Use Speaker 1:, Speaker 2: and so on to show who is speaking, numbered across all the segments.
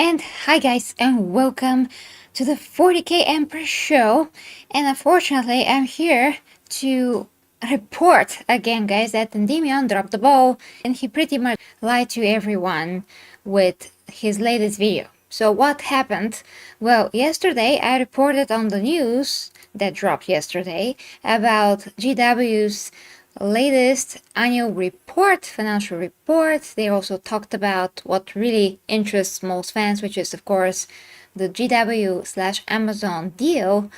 Speaker 1: And hi guys, and welcome to the 40k Empress show. And unfortunately, I'm here to report again, guys, that ENDYMION dropped the ball and he pretty much lied to everyone with his latest video. So what happened? Well, yesterday I reported on the news that dropped yesterday about GW's latest annual report, financial report. They also talked about what really interests most fans, which is of course the GW/Amazon deal.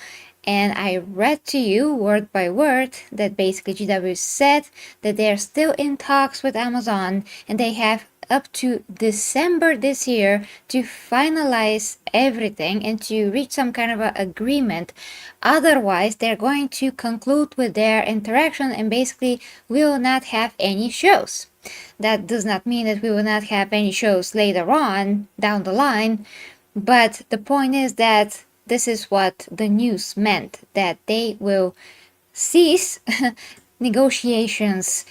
Speaker 1: And I read to you word by word that basically GW said that they're still in talks with Amazon and they have up to December this year to finalize everything and to reach some kind of an agreement. Otherwise, they're going to conclude with their interaction and basically we will not have any shows. That does not mean that we will not have any shows later on down the line, but the point is that this is what the news meant, that they will cease negotiations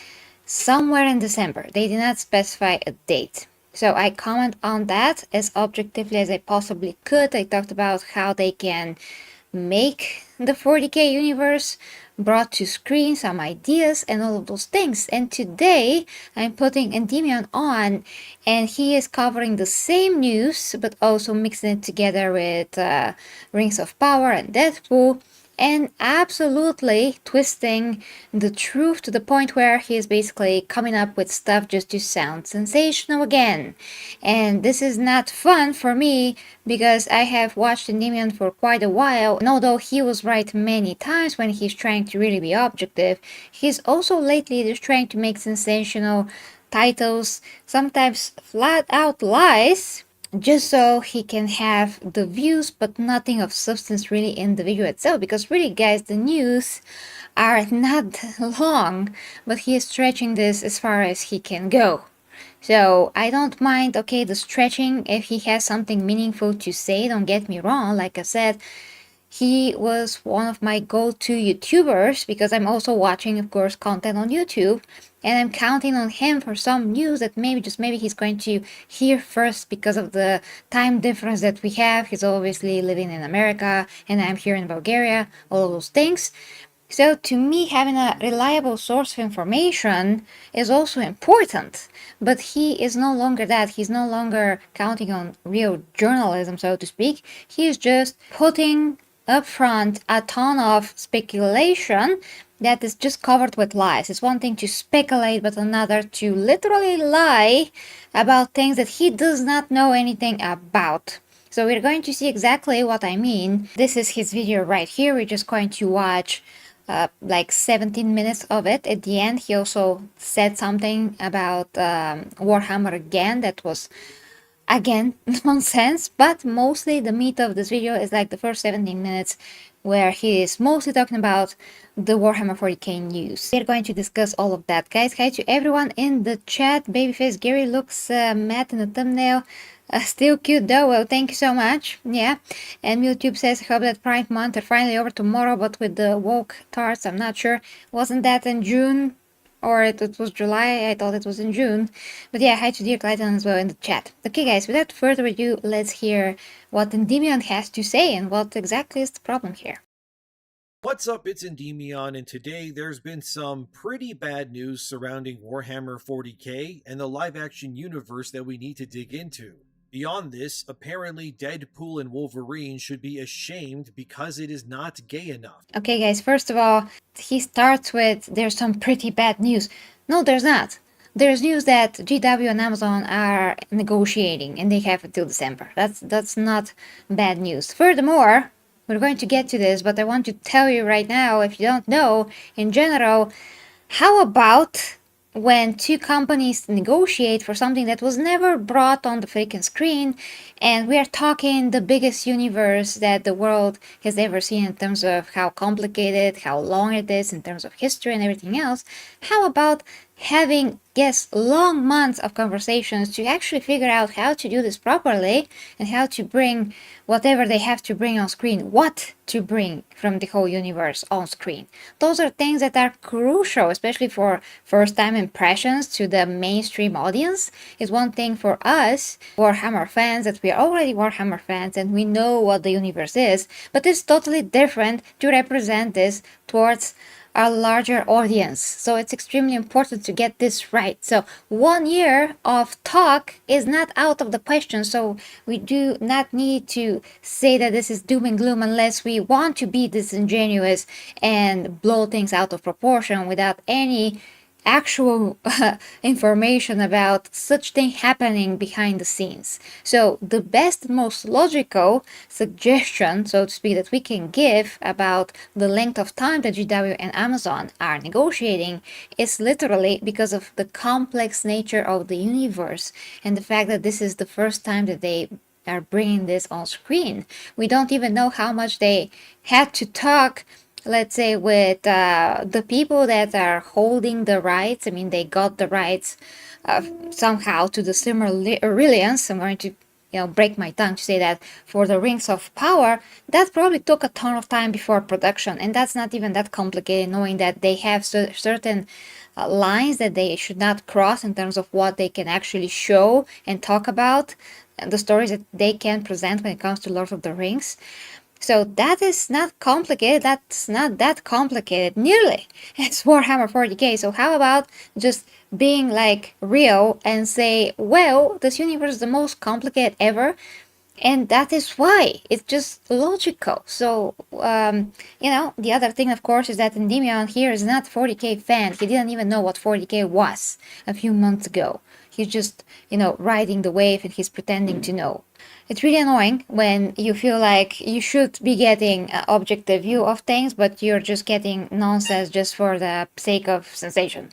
Speaker 1: somewhere in December. They did not specify a date. So I comment on that as objectively as I possibly could. I talked about how they can make the 40k universe brought to screen, some ideas and all of those things. And today I'm putting ENDYMION on and he is covering the same news but also mixing it together with Rings of Power and Deadpool, and absolutely twisting the truth to the point where he is basically coming up with stuff just to sound sensational again. And this is not fun for me because I have watched ENDYMION for quite a while, and although he was right many times when he's trying to really be objective, he's also lately just trying to make sensational titles, sometimes flat out lies, just so he can have the views but nothing of substance really in the video itself. Because really guys, the news are not long, but he is stretching this as far as he can go. So I don't mind, okay, the stretching if he has something meaningful to say, don't get me wrong. Like I said, he was one of my go-to YouTubers because I'm also watching, of course, content on YouTube, and I'm counting on him for some news that maybe, just maybe, he's going to hear first because of the time difference that we have. He's obviously living in America and I'm here in Bulgaria, all of those things. So to me, having a reliable source of information is also important, but he is no longer that. He's no longer counting on real journalism, so to speak. He's just putting up front a ton of speculation that is just covered with lies. It's one thing to speculate, but another to literally lie about things that he does not know anything about. So we're going to see exactly what I mean. This is his video right here. We're just going to watch like 17 minutes of it. At the end, he also said something about Warhammer again that was again nonsense, but mostly the meat of this video is like the first 17 minutes where he is mostly talking about the Warhammer 40k news. We're going to discuss all of that, guys. Hi to everyone in the chat. Babyface Gary looks mad in the thumbnail. Still cute though. Well, thank you so much. Yeah. And YouTube says, hope that Pride Month are finally over tomorrow, but with the woke tarts, I'm not sure. Wasn't that in June? Or it was July? I thought it was in June. But yeah, hi to Dear Titan as well in the chat. Okay guys, without further ado, let's hear what ENDYMION has to say and what exactly is the problem here.
Speaker 2: What's up, it's ENDYMION, and today there's been some pretty bad news surrounding Warhammer 40k and the live-action universe that we need to dig into. Beyond this, apparently Deadpool and Wolverine should be ashamed because it is not gay enough.
Speaker 1: Okay guys, first of all, he starts with, there's some pretty bad news. No, there's not. There's news that GW and Amazon are negotiating and they have until December. That's not bad news. Furthermore, we're going to get to this, but I want to tell you right now, if you don't know, in general, how about when two companies negotiate for something that was never brought on the freaking screen, and we are talking the biggest universe that the world has ever seen in terms of how complicated, how long it is, in terms of history and everything else. How about having yes, long months of conversations to actually figure out how to do this properly and how to bring whatever they have to bring on screen, what to bring from the whole universe on screen. Those are things that are crucial, especially for first-time impressions to the mainstream audience. It's one thing for us, Warhammer fans, that we are already Warhammer fans and we know what the universe is, but it's totally different to represent this towards a larger audience. So it's extremely important to get this right. So 1 year of talk is not out of the question. So we do not need to say that this is doom and gloom unless we want to be disingenuous and blow things out of proportion without any actual information about such thing happening behind the scenes. So the best, most logical suggestion, so to speak, that we can give about the length of time that GW and Amazon are negotiating is literally because of the complex nature of the universe and the fact that this is the first time that they are bringing this on screen. We don't even know how much they had to talk, let's say, with the people that are holding the rights. I mean, they got the rights somehow to the Silmarillions. I'm going to break my tongue to say that for the Rings of Power, that probably took a ton of time before production, and that's not even that complicated, knowing that they have certain lines that they should not cross in terms of what they can actually show and talk about, and the stories that they can present when it comes to Lord of the Rings. So that is not complicated. That's not that complicated nearly as Warhammer 40k. So how about just being like real and say, well, this universe is the most complicated ever, and that is why it's just logical. So the other thing, of course, is that Endymion here is not 40k fan. He didn't even know what 40k was a few months ago. He's just riding the wave and he's pretending to know. It's really annoying when you feel like you should be getting an objective view of things, but you're just getting nonsense just for the sake of sensation.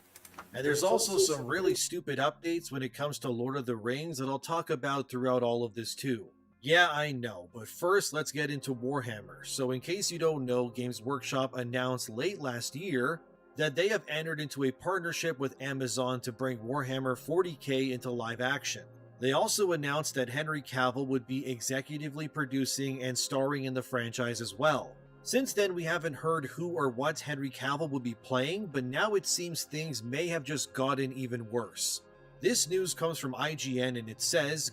Speaker 2: And there's also some really stupid updates when it comes to Lord of the Rings that I'll talk about throughout all of this too. Yeah, I know, but first let's get into Warhammer. So in case you don't know, Games Workshop announced late last year that they have entered into a partnership with Amazon to bring Warhammer 40k into live action. They also announced that Henry Cavill would be executively producing and starring in the franchise as well. Since then, we haven't heard who or what Henry Cavill will be playing, but now it seems things may have just gotten even worse. This news comes from IGN and it says,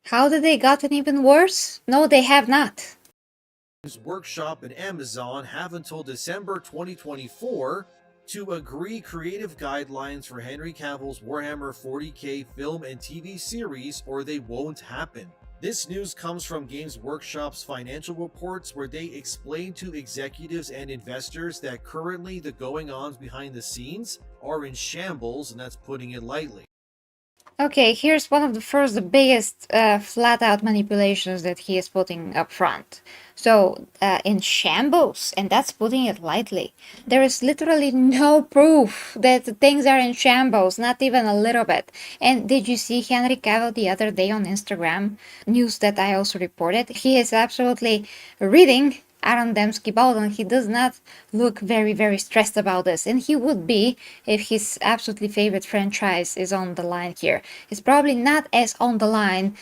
Speaker 1: How did they gotten even worse? No, they have not.
Speaker 2: Games Workshop and Amazon have until December 2024 to agree creative guidelines for Henry Cavill's Warhammer 40k film and TV series, or they won't happen. This news comes from Games Workshop's financial reports, where they explain to executives and investors that currently the going-ons behind the scenes are in shambles, and that's putting it lightly.
Speaker 1: Okay, here's one of the biggest flat-out manipulations that he is putting up front. So, in shambles, and that's putting it lightly. There is literally no proof that things are in shambles, not even a little bit. And did you see Henry Cavill the other day on Instagram? News that I also reported. He is absolutely reading Aaron Dembski Baldwin. He does not look very, very stressed about this, and he would be if his absolutely favorite franchise is on the line here. It's probably not as on the line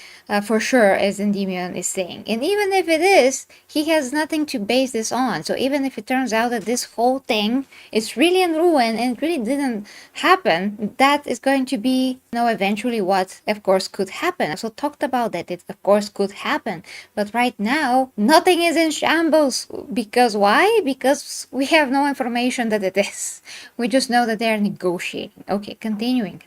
Speaker 1: for sure as Endymion is saying, and even if it is, he has nothing to base this on. So even if it turns out that this whole thing is really in ruin and it really didn't happen, that is going to be eventually what of course could happen. So talked about that it of course could happen, but right now nothing is in shambles. Because why? Because we have no information that it is. We just know that they're negotiating. Okay, continuing.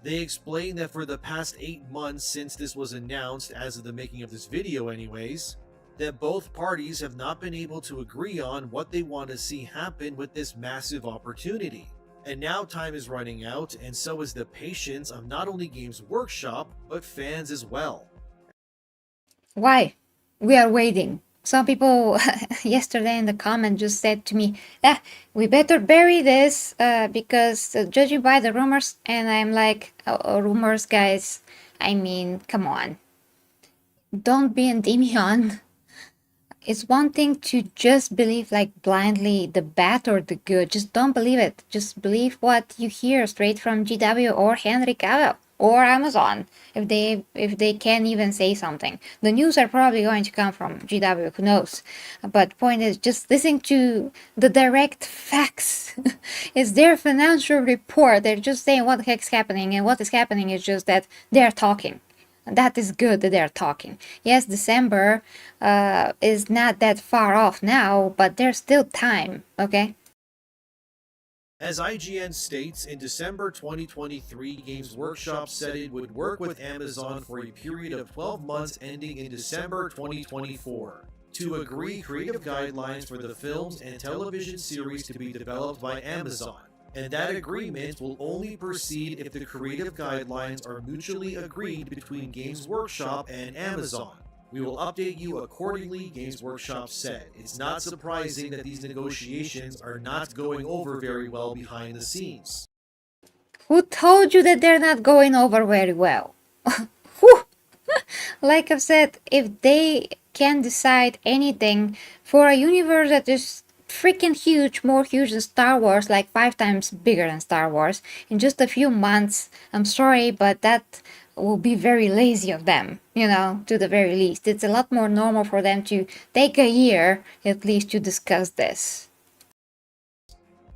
Speaker 2: They explained that for the past 8 months since this was announced, as of the making of this video anyways, that both parties have not been able to agree on what they want to see happen with this massive opportunity. And now time is running out, and so is the patience of not only Games Workshop, but fans as well.
Speaker 1: Why? We are waiting. Some people yesterday in the comment just said to me, we better bury this because judging by the rumors, and I'm like, rumors, guys, I mean, come on. Don't be Endymion. It's one thing to just believe like blindly the bad or the good. Just don't believe it. Just believe what you hear straight from GW or Henry Cavill or Amazon if they can even say something. The news are probably going to come from GW, who knows. But point is just listen to the direct facts. It's their financial report. They're just saying what the heck's happening, and what is happening is just that they're talking. That is good that they're talking. Yes, December is not that far off now, but there's still time, okay?
Speaker 2: As IGN states, in December 2023, Games Workshop said it would work with Amazon for a period of 12 months ending in December 2024 to agree creative guidelines for the films and television series to be developed by Amazon. And that agreement will only proceed if the creative guidelines are mutually agreed between Games Workshop and Amazon. We will update you accordingly, Games Workshop said. It's not surprising that these negotiations are not going over very well behind the scenes.
Speaker 1: Who told you that they're not going over very well? Whew. Like I've said, if they can decide anything for a universe that is freaking huge, more huge than Star Wars, like 5 times bigger than Star Wars, in just a few months, I'm sorry, but that will be very lazy of them, to the very least. It's a lot more normal for them to take a year at least to discuss this.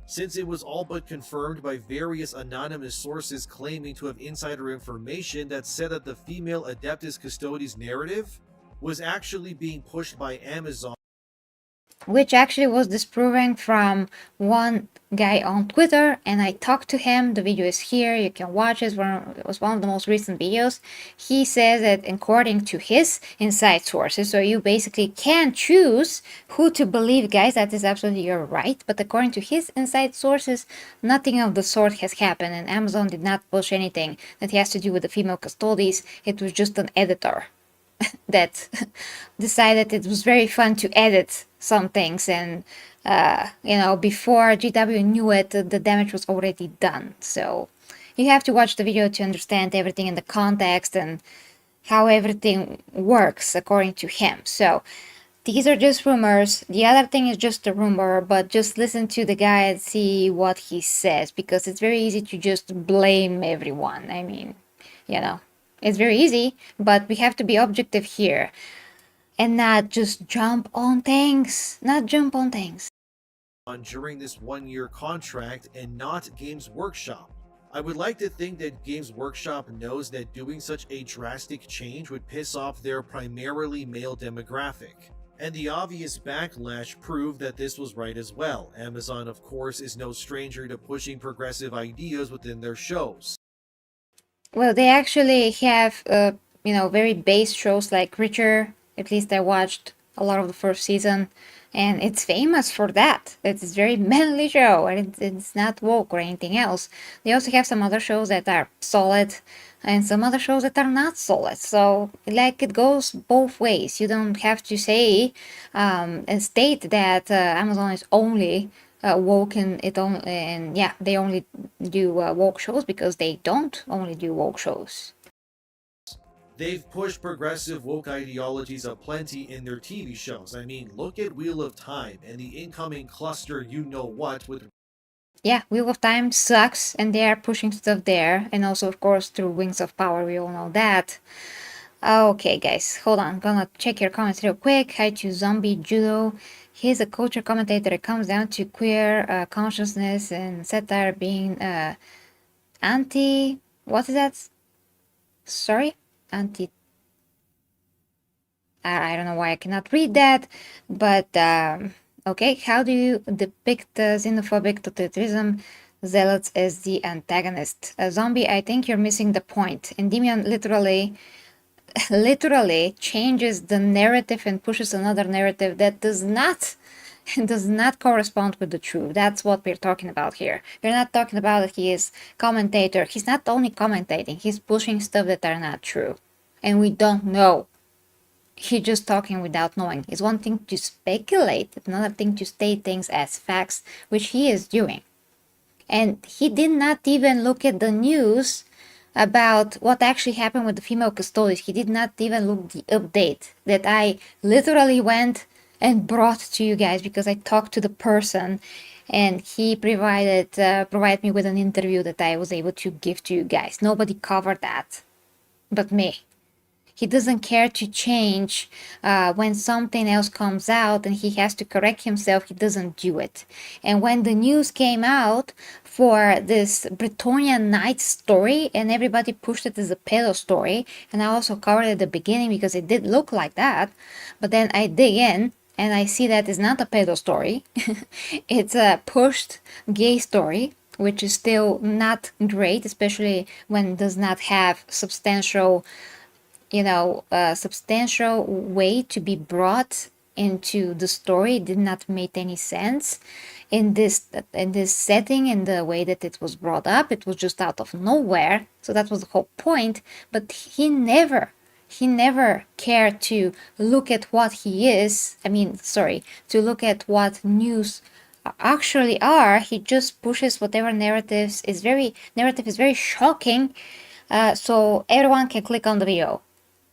Speaker 2: Since it was all but confirmed by various anonymous sources claiming to have insider information that said that the female Adeptus Custodes narrative was actually being pushed by Amazon.
Speaker 1: Which actually was disproven from one guy on Twitter, and I talked to him. The video is here, you can watch it. It was one of the most recent videos. He says that according to his inside sources, so you basically can choose who to believe, guys, that is absolutely your right, but according to his inside sources, nothing of the sort has happened, and Amazon did not push anything that has to do with the female custodies. It was just an editor that decided it was very fun to edit some things, and before GW knew it, the damage was already done. So you have to watch the video to understand everything in the context and how everything works according to him. So these are just rumors. The other thing is just a rumor, but just listen to the guy and see what he says, because it's very easy to just blame everyone. I mean, it's very easy, but we have to be objective here and not just jump on things.
Speaker 2: During this one-year contract and not Games Workshop. I would like to think that Games Workshop knows that doing such a drastic change would piss off their primarily male demographic. And the obvious backlash proved that this was right as well. Amazon, of course, is no stranger to pushing progressive ideas within their shows.
Speaker 1: Well, they actually have, very base shows like Richer. At least I watched a lot of the first season, and it's famous for that. It's a very manly show, and it's not woke or anything else. They also have some other shows that are solid, and some other shows that are not solid. So, like, it goes both ways. You don't have to say and state that Amazon is only woke they only do woke shows, because they don't only do woke shows.
Speaker 2: They've pushed progressive woke ideologies aplenty in their TV shows. I mean, look at Wheel of Time and the incoming cluster you-know-what with...
Speaker 1: Yeah, Wheel of Time sucks, and they are pushing stuff there, and also, of course, through Wings of Power, we all know that. Okay, guys, hold on. I'm gonna check your comments real quick. Hi to Zombie Judo. He's a culture commentator. It comes down to queer consciousness and satire being anti... What is that? Sorry? Anti... I don't know why I cannot read that, but okay. How do you depict xenophobic totalitarianism zealots as the antagonist? Zombie, I think you're missing the point. ENDYMION literally changes the narrative and pushes another narrative that does not correspond with the truth. That's what we're talking about here. We're not talking about that he is commentator. He's not only commentating, he's pushing stuff that are not true, and we don't know. He's just talking without knowing. It's one thing to speculate, it's another thing to state things as facts, which he is doing. And he did not even look at the news about what actually happened with the female custodians. He did not even look the update that I literally went and brought to you guys, because I talked to the person and he provided me with an interview that I was able to give to you guys. Nobody covered that but me. He doesn't care to change when something else comes out and he has to correct himself. He doesn't do it. And when the news came out for this Bretonian Knight story, and everybody pushed it as a pedo story, and I also covered it at the beginning because it did look like that, but then I dig in and I see that it's not a pedo story. It's a pushed gay story, which is still not great, especially when it does not have substantial substantial way to be brought into the story. It did not make any sense in this setting, in the way that it was brought up. It was just out of nowhere, so that was the whole point. But he never cared to look at what he is. To look at what news actually are. He just pushes whatever narrative is very shocking, so everyone can click on the video.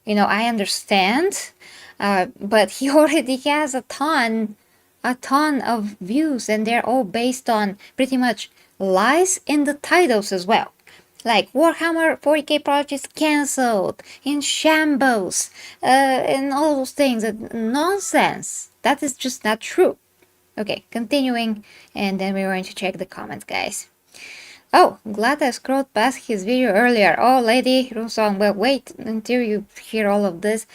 Speaker 1: I understand, but he already has a ton of views, and they're all based on pretty much lies in the titles as well. Like Warhammer 40k project is cancelled, in shambles, and all those things. Nonsense. That is just not true. Okay, continuing, and then we're going to check the comments, guys. Oh, glad I scrolled past his video earlier. Oh, lady, room song. Well, wait until you hear all of this.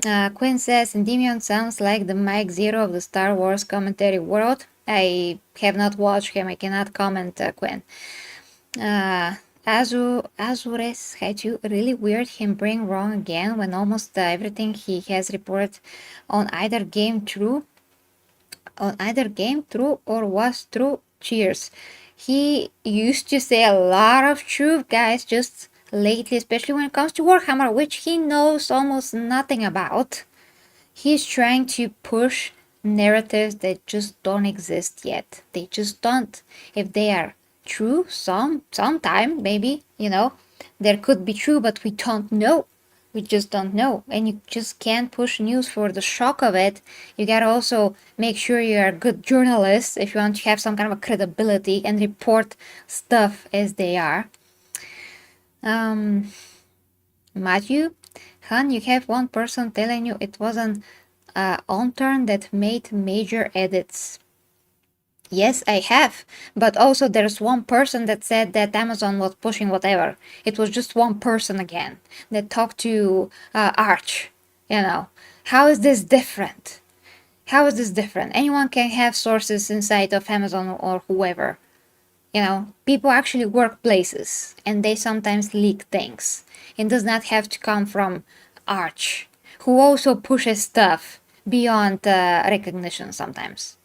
Speaker 1: Quinn says, ENDYMION sounds like the Mike Zero of the Star Wars commentary world. I have not watched him. I cannot comment, Quinn. Azures had you really weird him bring wrong again when almost everything he has reported on either game true or was true. Cheers. He used to say a lot of truth, guys, just lately, especially when it comes to Warhammer, which he knows almost nothing about. He's trying to push narratives that just don't exist yet. They just don't. If they are true, sometime, maybe, there could be true, but we don't know. We just don't know. And you just can't push news for the shock of it. You gotta also make sure you're a good journalist if you want to have some kind of a credibility and report stuff as they are. Matthew, Han, you have one person telling you it was an intern that made major edits. Yes, I have, but also there's one person that said that Amazon was pushing whatever. It was just one person again that talked to Arch. How is this different? How is this different? Anyone can have sources inside of Amazon or whoever. People actually work places and they sometimes leak things. It does not have to come from Arch, who also pushes stuff beyond recognition sometimes.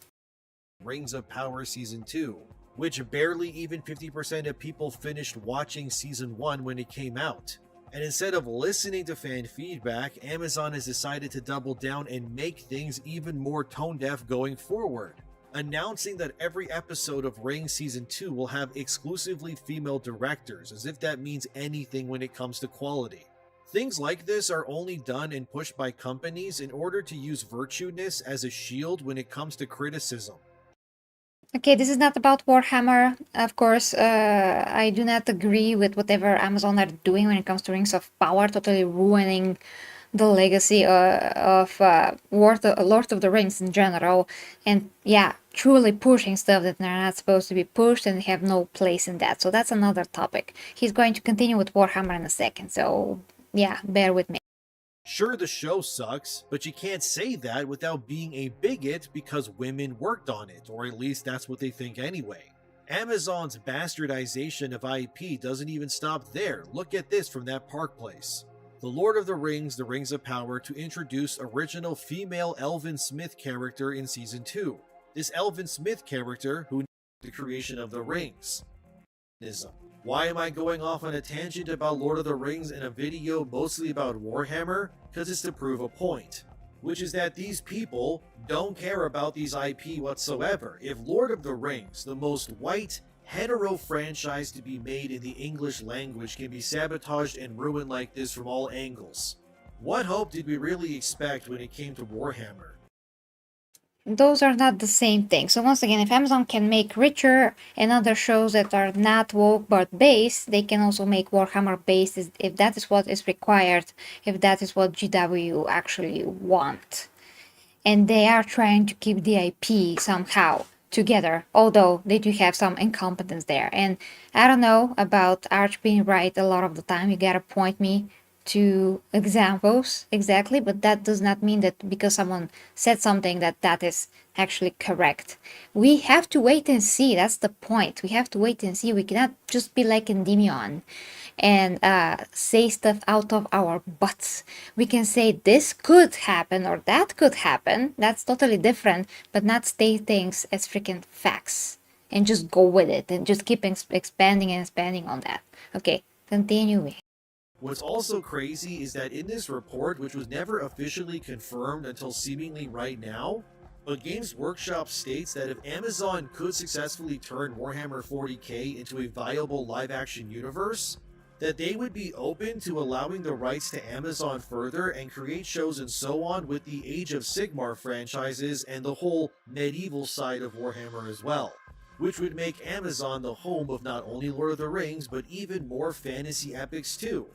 Speaker 2: Rings of Power Season 2, which barely even 50% of people finished watching Season 1 when it came out. And instead of listening to fan feedback, Amazon has decided to double down and make things even more tone-deaf going forward, announcing that every episode of Rings Season 2 will have exclusively female directors, as if that means anything when it comes to quality. Things like this are only done and pushed by companies in order to use virtueness as a shield when it comes to criticism.
Speaker 1: Okay, this is not about Warhammer. Of course, I do not agree with whatever Amazon are doing when it comes to Rings of Power, totally ruining the legacy of Lord of the Rings in general, and yeah, truly pushing stuff that they're not supposed to be pushed and have no place in that. So that's another topic. He's going to continue with Warhammer in a second, so yeah, bear with me.
Speaker 2: Sure, the show sucks, but you can't say that without being a bigot because women worked on it, or at least that's what they think anyway. Amazon's bastardization of IP doesn't even stop there. Look at this from that Park Place. The Lord of the Rings, The Rings of Power, to introduce original female Elvin Smith character in Season 2. This Elvin Smith character, who the creation of the rings. Why am I going off on a tangent about Lord of the Rings in a video mostly about Warhammer? Because it's to prove a point, which is that these people don't care about these IP whatsoever. If Lord of the Rings, the most white, hetero franchise to be made in the English language, can be sabotaged and ruined like this from all angles, what hope did we really expect when it came to Warhammer?
Speaker 1: those are not the same thing. So once again, if Amazon can make richer and other shows that are not woke but base, they can also make Warhammer based if that is what is required, if that is what GW actually want. And they are trying to keep the IP somehow together, although they do have some incompetence there. And I don't know about Arch being right a lot of the time. You gotta point me to examples exactly, but that does not mean that because someone said something that is actually correct. We have to wait and see. That's the point. We have to wait and see. We cannot just be like ENDYMION and say stuff out of our butts. We can say this could happen or that could happen. That's totally different, but not state things as freaking facts and just go with it and just keep expanding and expanding on that. Okay, continuing.
Speaker 2: What's also crazy is that in this report, which was never officially confirmed until seemingly right now, but Games Workshop states that if Amazon could successfully turn Warhammer 40k into a viable live-action universe, that they would be open to allowing the rights to Amazon further and create shows and so on with the Age of Sigmar franchises and the whole medieval side of Warhammer as well, which would make Amazon the home of not only Lord of the Rings, but even more fantasy epics too.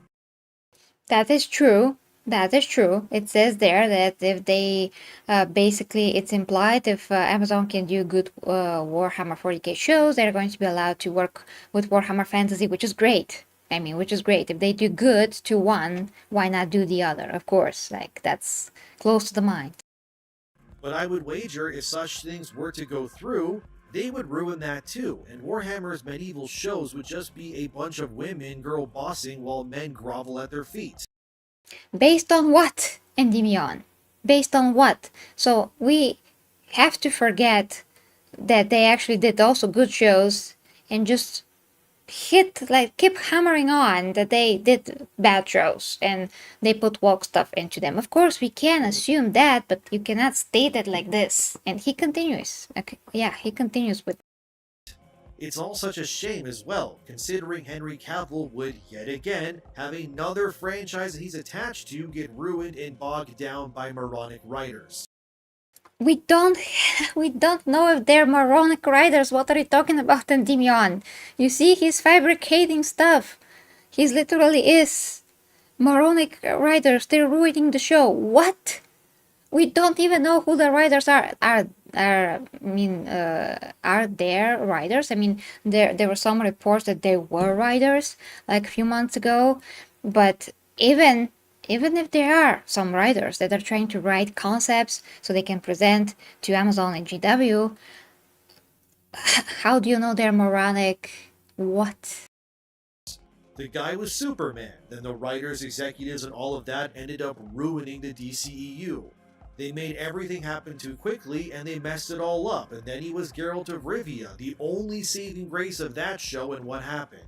Speaker 1: That is true. That is true. It says there that if they basically, it's implied if Amazon can do good Warhammer 40k shows, they're going to be allowed to work with Warhammer Fantasy, which is great. I mean, which is great. If they do good to one, why not do the other? Of course, like that's close to the mind.
Speaker 2: But I would wager if such things were to go through, they would ruin that too, and Warhammer's medieval shows would just be a bunch of women girl bossing while men grovel at their feet.
Speaker 1: Based on what, Endymion? Based on what? So we have to forget that they actually did also good shows and just keep hammering on that they did bad shows and they put woke stuff into them. Of course, we can assume that, but you cannot state it like this. And he continues. Okay, yeah, he continues with.
Speaker 2: It's all such a shame as well, considering Henry Cavill would yet again have another franchise that he's attached to get ruined and bogged down by moronic writers.
Speaker 1: We don't we don't know if they're moronic writers. What are you talking about, Endymion? You see, he's fabricating stuff. He's literally is. Moronic writers, they're ruining the show. What? We don't even know who the writers are. Are there writers? I mean, there were some reports that they were writers like a few months ago, but even if there are some writers that are trying to write concepts so they can present to Amazon and GW, how do you know they're moronic? What?
Speaker 2: The guy was Superman, then the writers, executives, and all of that ended up ruining the DCEU. They made everything happen too quickly and they messed it all up, and then he was Geralt of Rivia, the only saving grace of that show, and what happened?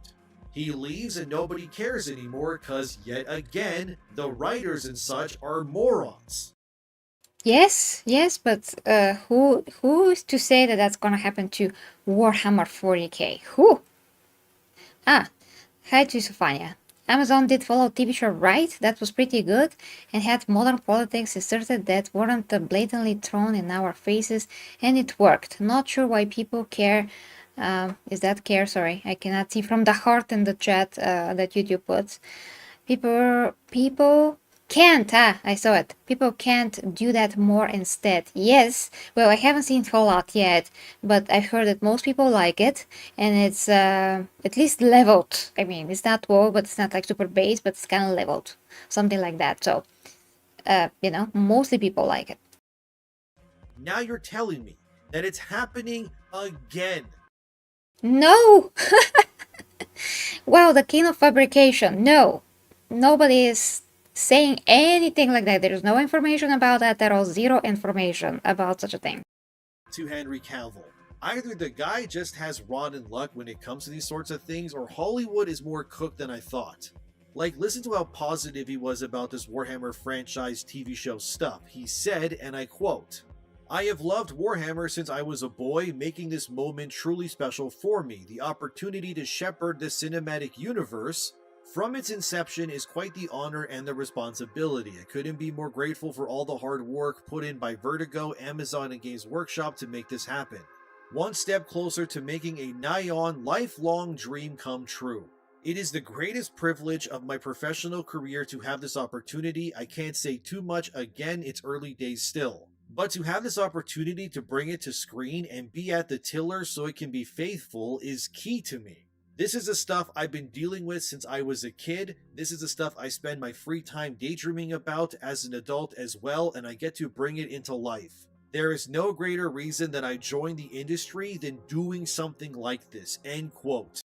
Speaker 2: He leaves and nobody cares anymore because, yet again, the writers and such are morons.
Speaker 1: Yes, yes, but who is to say that that's gonna happen to Warhammer 40k? Who? Ah, hi to Sophia. Amazon did follow TV show Right, that was pretty good, and had modern politics inserted that weren't blatantly thrown in our faces, and it worked. Not sure why people care. Is that care? Sorry, I cannot see from the heart in the chat that YouTube puts. People can't. I saw it. People can't do that more instead. Yes. Well, I haven't seen Fallout yet, but I've heard that most people like it, and it's at least leveled. I mean, it's not woke, but it's not like super base, but it's kind of leveled, something like that. So, mostly people like it.
Speaker 2: Now you're telling me that it's happening again.
Speaker 1: No. Wow, the king of fabrication. No, nobody is saying anything like that. There's no information about that. There is zero information about such a thing.
Speaker 2: To Henry Cavill. Either the guy just has rotten luck when it comes to these sorts of things, or Hollywood is more cooked than I thought. Like, listen to how positive he was about this Warhammer franchise TV show stuff. He said, and I quote, "I have loved Warhammer since I was a boy, making this moment truly special for me. The opportunity to shepherd the cinematic universe From its inception is quite the honor and the responsibility. I couldn't be more grateful for all the hard work put in by Vertigo, Amazon, and Games Workshop to make this happen. One step closer to making a nigh-on, lifelong dream come true. It is the greatest privilege of my professional career to have this opportunity. I can't say too much, again, it's early days still. But to have this opportunity to bring it to screen and be at the tiller so it can be faithful is key to me. This is the stuff I've been dealing with since I was a kid. This is the stuff I spend my free time daydreaming about as an adult as well, and I get to bring it into life. There is no greater reason that I joined the industry than doing something like this, end quote.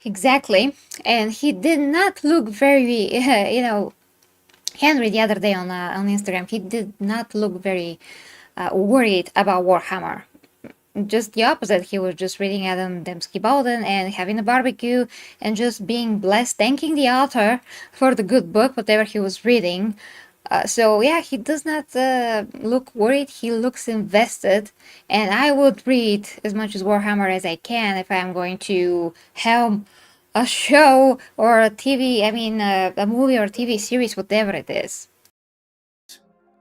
Speaker 1: Exactly. And he did not look very, Henry the other day on Instagram, he did not look very worried about Warhammer. Just the opposite. He was just reading Adam Dembski-Bowden and having a barbecue and just being blessed, thanking the author for the good book, whatever he was reading. So yeah, he does not look worried. He looks invested, and I would read as much as Warhammer as I can if I'm going to helm a show or a TV. I mean, a movie or TV series, whatever it is.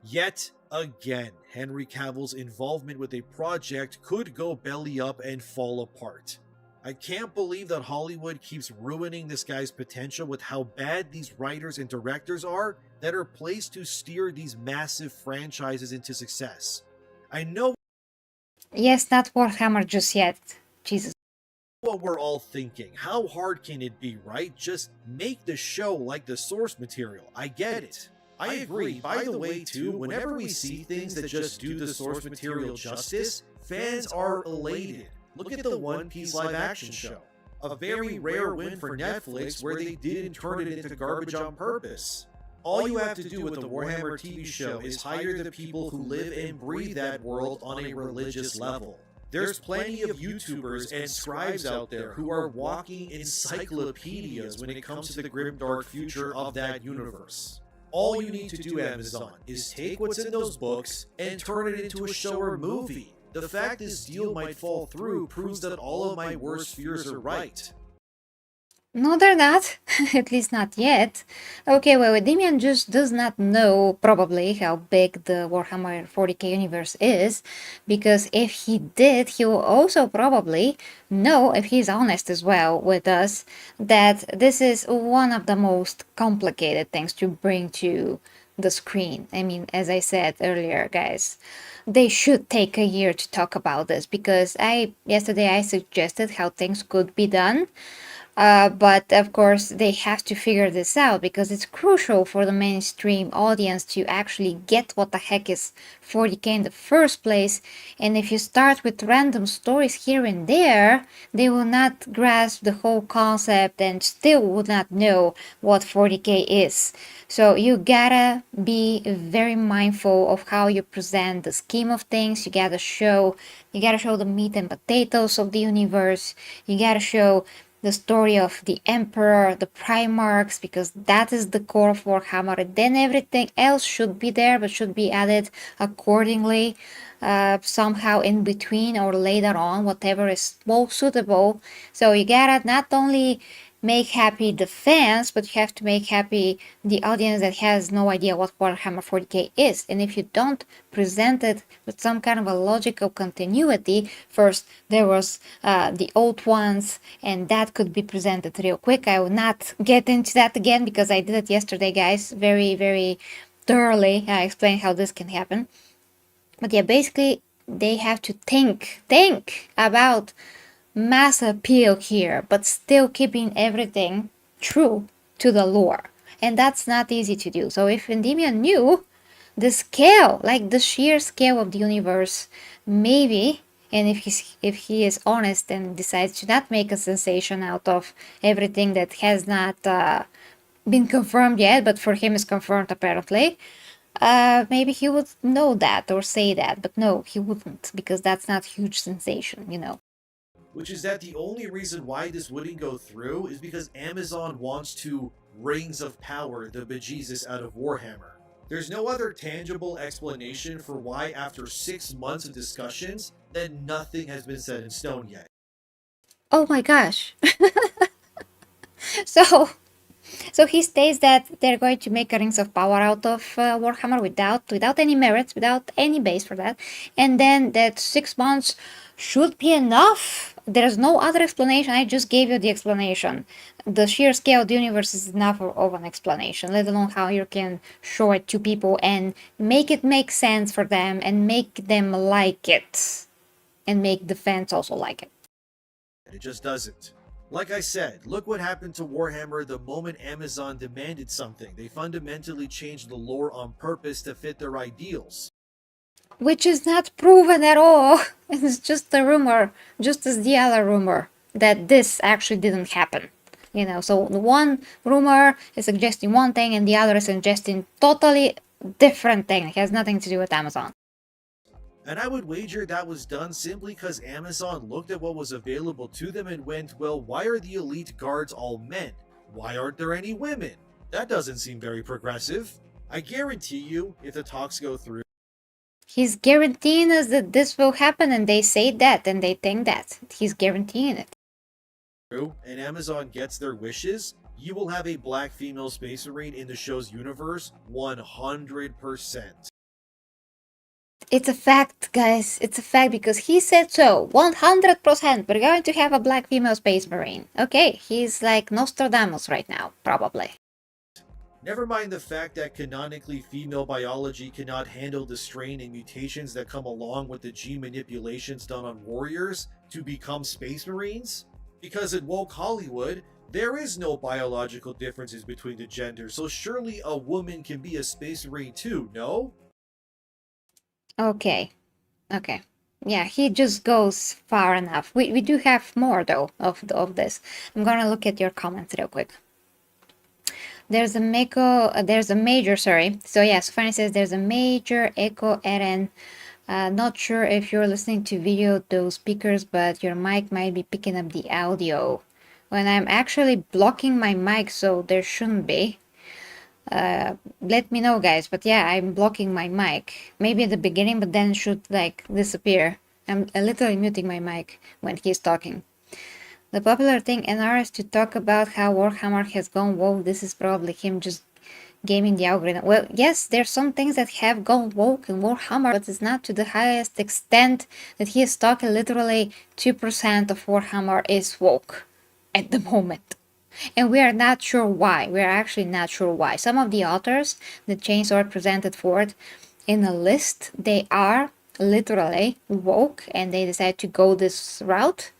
Speaker 2: Yet again, Henry Cavill's involvement with a project could go belly up and fall apart. I can't believe that Hollywood keeps ruining this guy's potential with how bad these writers and directors are that are placed to steer these massive franchises into success. I know
Speaker 1: Yes, not Warhammer just yet. Jesus.
Speaker 2: what we're all thinking. How hard can it be, right? Just make the show like the source material. I get it. I agree. By the way, too, whenever we see things that just do the source material justice, fans are elated. Look at the One Piece live action show. A very rare win for Netflix where they didn't turn it into garbage on purpose. All you have to do with the Warhammer TV show is hire the people who live and breathe that world on a religious level. There's plenty of YouTubers and scribes out there who are walking encyclopedias when it comes to the grimdark future of that universe. All you need to do, Amazon, is take what's in those books and turn it into a show or movie. The fact this deal might fall through proves that all of my worst fears are right.
Speaker 1: No, they're not. At least not yet. Okay, well, Damian just does not know, probably, how big the Warhammer 40k universe is, because if he did, he will also probably know, if he's honest as well with us, that this is one of the most complicated things to bring to the screen. I mean, as I said earlier, guys, they should take a year to talk about this, because yesterday I suggested how things could be done. But of course, they have to figure this out because it's crucial for the mainstream audience to actually get what the heck is 40k in the first place. And if you start with random stories here and there, they will not grasp the whole concept and still would not know what 40k is. So you gotta be very mindful of how you present the scheme of things. You gotta show the meat and potatoes of the universe. You gotta show the story of the Emperor, the Primarchs, because that is the core of Warhammer. Then everything else should be there, but should be added accordingly, somehow in between or later on, whatever is most suitable. So you gotta not only make happy the fans, but you have to make happy the audience that has no idea what Warhammer 40k is. And if you don't present it with some kind of a logical continuity, first there was the old ones, and that could be presented real quick. I will not get into that again because I did it yesterday, guys, very, very thoroughly. I explained how this can happen. But yeah, basically they have to think about mass appeal here, but still keeping everything true to the lore. And that's not easy to do. So if ENDYMION knew the scale, like the sheer scale of the universe, maybe, and if he is honest and decides to not make a sensation out of everything that has not been confirmed yet, but for him is confirmed apparently, maybe he would know that or say that, but no, he wouldn't, because that's not huge sensation, you know.
Speaker 2: Which is that the only reason why this wouldn't go through is because Amazon wants to Rings of Power the bejesus out of Warhammer. There's no other tangible explanation for why, after 6 months of discussions, that nothing has been set in stone yet.
Speaker 1: Oh my gosh. So So he states that they're going to make a Rings of Power out of Warhammer without any merits, without any base for that, and then that 6 months should be enough. There's no other explanation. I just gave you the explanation. The sheer scale of the universe is enough of an explanation, let alone how you can show it to people and make it make sense for them and make them like it, and make the fans also like it.
Speaker 2: It just doesn't. Like I said, look what happened to Warhammer the moment Amazon demanded something. They fundamentally changed the lore on purpose to fit their ideals.
Speaker 1: Which is not proven at all. It's just a rumor, just as the other rumor that this actually didn't happen. So the one rumor is suggesting one thing and the other is suggesting totally different thing. It has nothing to do with Amazon.
Speaker 2: And I would wager that was done simply because Amazon looked at what was available to them and went, well, why are the elite guards all men? Why aren't there any women? That doesn't seem very progressive. I guarantee you, if the talks go through,
Speaker 1: He's guaranteeing us that this will happen, and they say that and they think that. He's guaranteeing it.
Speaker 2: and Amazon gets their wishes, you will have a black female space marine in the show's universe 100%.
Speaker 1: It's a fact, guys. It's a fact because he said so. 100%. We're going to have a black female space marine. Okay, he's like Nostradamus right now, probably.
Speaker 2: Never mind the fact that canonically female biology cannot handle the strain and mutations that come along with the gene manipulations done on warriors to become space marines. Because in woke Hollywood, there is no biological differences between the genders, so surely a woman can be a space marine too, no?
Speaker 1: Okay. Yeah, he just goes far enough. We do have more though of this. I'm gonna look at your comments real quick. There's a major, sorry. So yes, Fanny says there's a major echo, Eren. Not sure if you're listening to video those speakers, but your mic might be picking up the audio. When I'm actually blocking my mic, so there shouldn't be. Let me know, guys. But yeah, I'm blocking my mic. Maybe at the beginning, but then it should like disappear. I'm literally muting my mic when he's talking. The popular thing in NR is to talk about how Warhammer has gone woke. This is probably him just gaming the algorithm. Well, yes, there's some things that have gone woke in Warhammer, but it's not to the highest extent that he is talking. Literally 2% of Warhammer is woke at the moment. And we are not sure why. We are actually not sure why. Some of the authors that Chainsaw presented forward in a list, they are literally woke and they decide to go this route.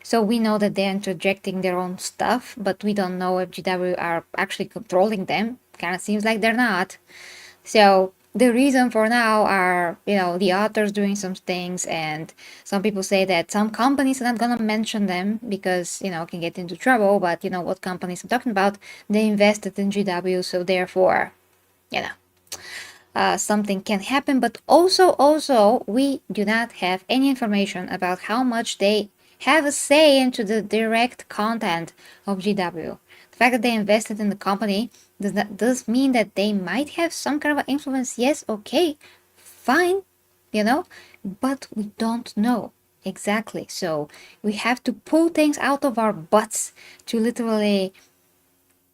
Speaker 1: So we know that they're interjecting their own stuff, but we don't know if GW are actually controlling them. Kind of seems like they're not. So the reason for now are, the authors doing some things, and some people say that some companies are not gonna mention them because, can get into trouble, but what companies I'm talking about, they invested in GW, so therefore, something can happen, but also we do not have any information about how much they have a say into the direct content of GW. The fact that they invested in the company does mean that they might have some kind of influence. Yes, okay, fine, but we don't know exactly. So we have to pull things out of our butts to literally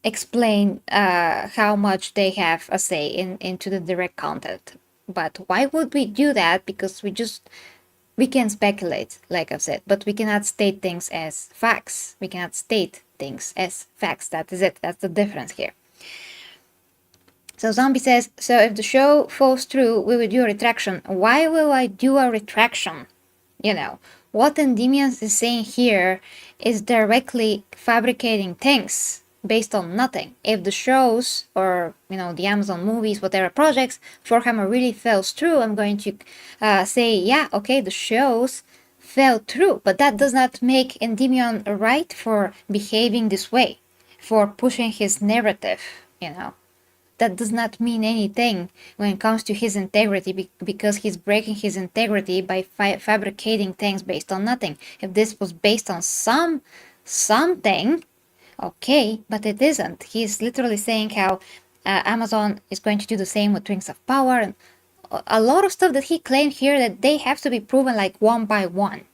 Speaker 1: explain how much they have a say into the direct content. But why would we do that? Because we can speculate, like I've said, but we cannot state things as facts. We cannot state things as facts. That is it. That's the difference here. So Zombie says, so if the show falls through, we will do a retraction. Why will I do a retraction? What ENDYMION is saying here is directly fabricating things based on nothing. If the shows or, the Amazon movies, whatever projects, Warhammer really falls through, I'm going to say, yeah, okay, the shows fell through. But that does not make ENDYMION right for behaving this way, for pushing his narrative, That does not mean anything when it comes to his integrity, because he's breaking his integrity by fabricating things based on nothing. If this was based on something, okay, but it isn't. He's literally saying how Amazon is going to do the same with Rings of Power, and a lot of stuff that he claimed here that they have to be proven like one by one,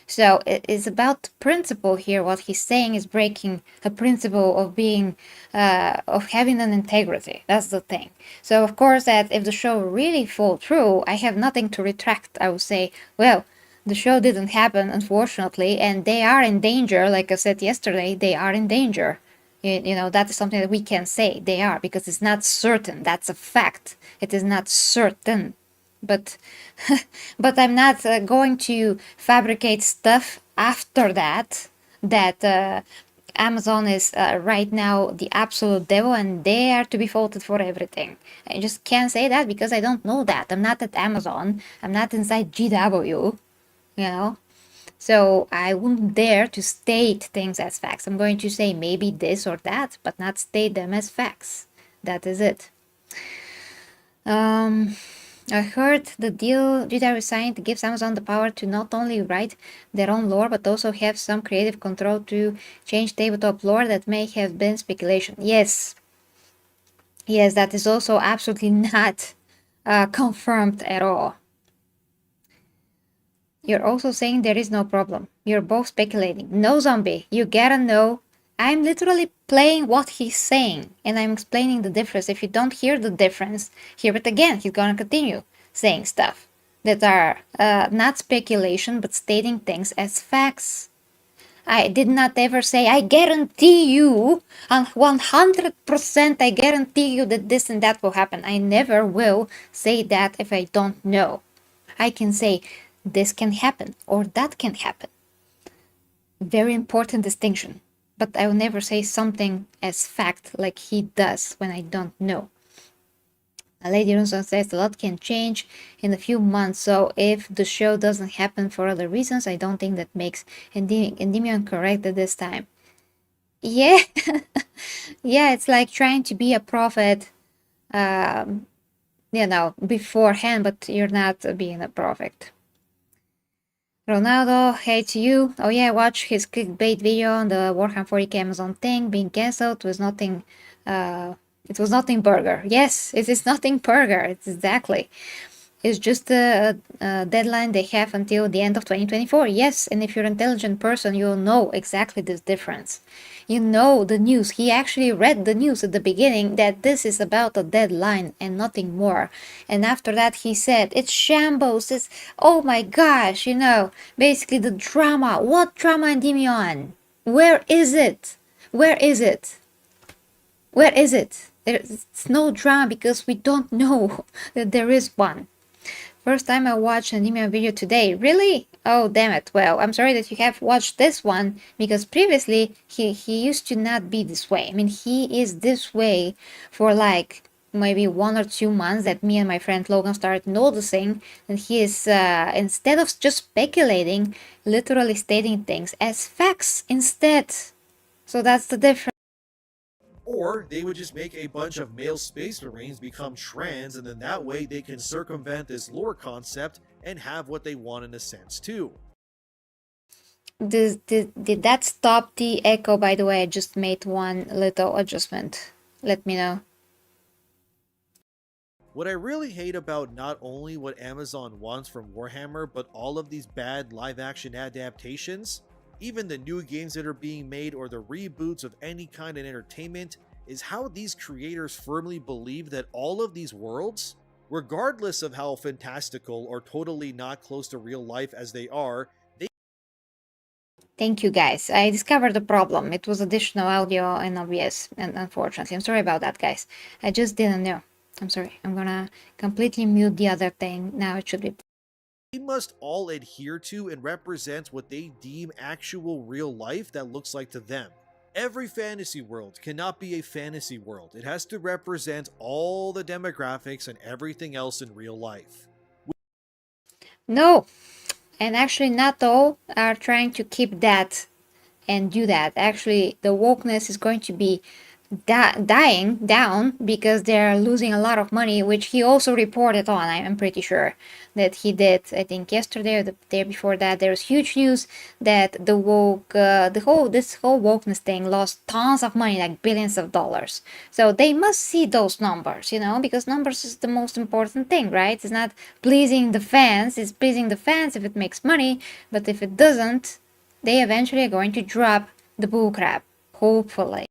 Speaker 1: So it's about the principle here. What he's saying is breaking a principle of being, of having an integrity. That's the thing. So of course that if the show really fall through, I have nothing to retract. I would say, well, the show didn't happen, unfortunately, and they are in danger. Like I said yesterday, they are in danger. You know, that is something that we can say. They are, because it's not certain. That's a fact. It is not certain. But but I'm not going to fabricate stuff after that Amazon is right now the absolute devil and they are to be faulted for everything. I just can't say that because I don't know that. I'm not at Amazon. I'm not inside GW, you know. So I wouldn't dare to state things as facts. I'm going to say maybe this or that, but not state them as facts. That is it. I heard the deal GW signed gives Amazon the power to not only write their own lore, but also have some creative control to change tabletop lore that may have been speculation. Yes. Yes, that is also absolutely not confirmed at all. You're also saying there is no problem. You're both speculating. No, zombie, you gotta know. I'm literally playing what he's saying, and I'm explaining the difference. If you don't hear the difference, hear it again. He's gonna continue saying stuff that are not speculation, but stating things as facts. I did not ever say, I guarantee you, 100% I guarantee you that this and that will happen. I never will say that if I don't know. I can say, this can happen or that can happen. Very important distinction. But I will never say something as fact like he does when I don't know. Lady Runson says a lot can change in a few months, so if the show doesn't happen for other reasons, I don't think that makes Endymion correct at this time. Yeah, yeah, it's like trying to be a prophet, you know, beforehand, but you're not being a prophet. Ronaldo hates you. Oh yeah, watch his clickbait video on the Warhammer 40k Amazon thing being cancelled. Was nothing. It was nothing burger. Yes, it is nothing burger. It's exactly. It's just a deadline they have until the end of 2024. Yes, and if you're an intelligent person, you'll know exactly this difference. You know the news. He actually read the news at the beginning that this is about a deadline and nothing more. And after that, he said, it's shambles. It's, oh my gosh, you know, basically the drama. What drama, Endymion? Where is it? Where is it? Where is it? There's no drama because we don't know that there is one. First time I watched an ENDYMION video today. Really? Oh, damn it. Well, I'm sorry that you have watched this one, because previously he used to not be this way. I mean, he is this way for like maybe 1 or 2 months that me and my friend Logan started noticing, and he is, instead of just speculating, literally stating things as facts instead. So that's the difference.
Speaker 2: Or they would just make a bunch of male space marines become trans, and then that way they can circumvent this lore concept and have what they want in a sense too.
Speaker 1: Did that stop the echo, by the way? I just made one little adjustment. Let me know.
Speaker 2: What I really hate about not only what Amazon wants from Warhammer, but all of these bad live action adaptations, even the new games that are being made or the reboots of any kind of entertainment, is how these creators firmly believe that all of these worlds, regardless of how fantastical or totally not close to real life as they are,
Speaker 1: Thank you, guys. I discovered the problem. It was additional audio and OBS, and unfortunately, I'm sorry about that, guys. I just didn't know. I'm sorry. I'm gonna completely mute the other thing. Now it should be.
Speaker 2: they must all adhere to and represent what they deem actual real life that looks like to them. Every fantasy world cannot be a fantasy world. It has to represent all the demographics and everything else in real life.
Speaker 1: No, and actually, not all are trying to keep that and do that. Actually, the wokeness is going to be dying down because they're losing a lot of money, which he also reported on. I'm pretty sure that he did. I think yesterday or the day before that, there was huge news that the woke, this whole wokeness thing lost tons of money, like billions of dollars. So they must see those numbers, because numbers is the most important thing, right? It's not pleasing the fans. It's pleasing the fans if it makes money, but if it doesn't, they eventually are going to drop the bullcrap, hopefully.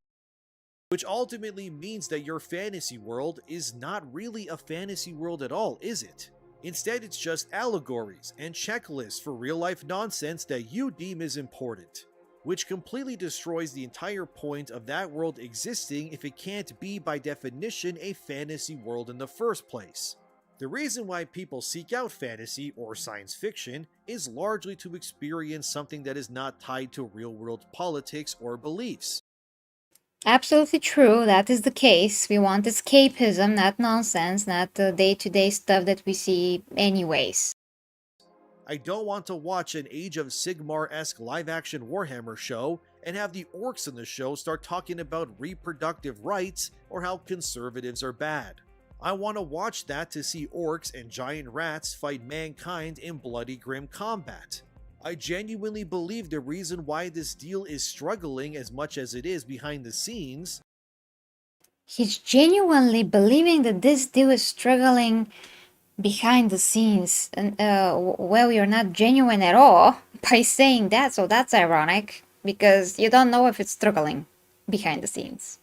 Speaker 2: Which ultimately means that your fantasy world is not really a fantasy world at all, is it? Instead, it's just allegories and checklists for real-life nonsense that you deem is important, which completely destroys the entire point of that world existing if it can't be by definition a fantasy world in the first place. The reason why people seek out fantasy or science fiction is largely to experience something that is not tied to real-world politics or beliefs.
Speaker 1: Absolutely true. That is the case. We want escapism, not nonsense, not the day-to-day stuff that we see anyways.
Speaker 2: I don't want to watch an Age of Sigmar-esque live-action Warhammer show and have the orcs in the show start talking about reproductive rights or how conservatives are bad. I want to watch that to see orcs and giant rats fight mankind in bloody grim combat. I genuinely believe the reason why this deal is struggling as much as it is behind the scenes.
Speaker 1: He's genuinely believing that this deal is struggling behind the scenes, and well, you're not genuine at all by saying that, so that's ironic, because you don't know if it's struggling behind the scenes.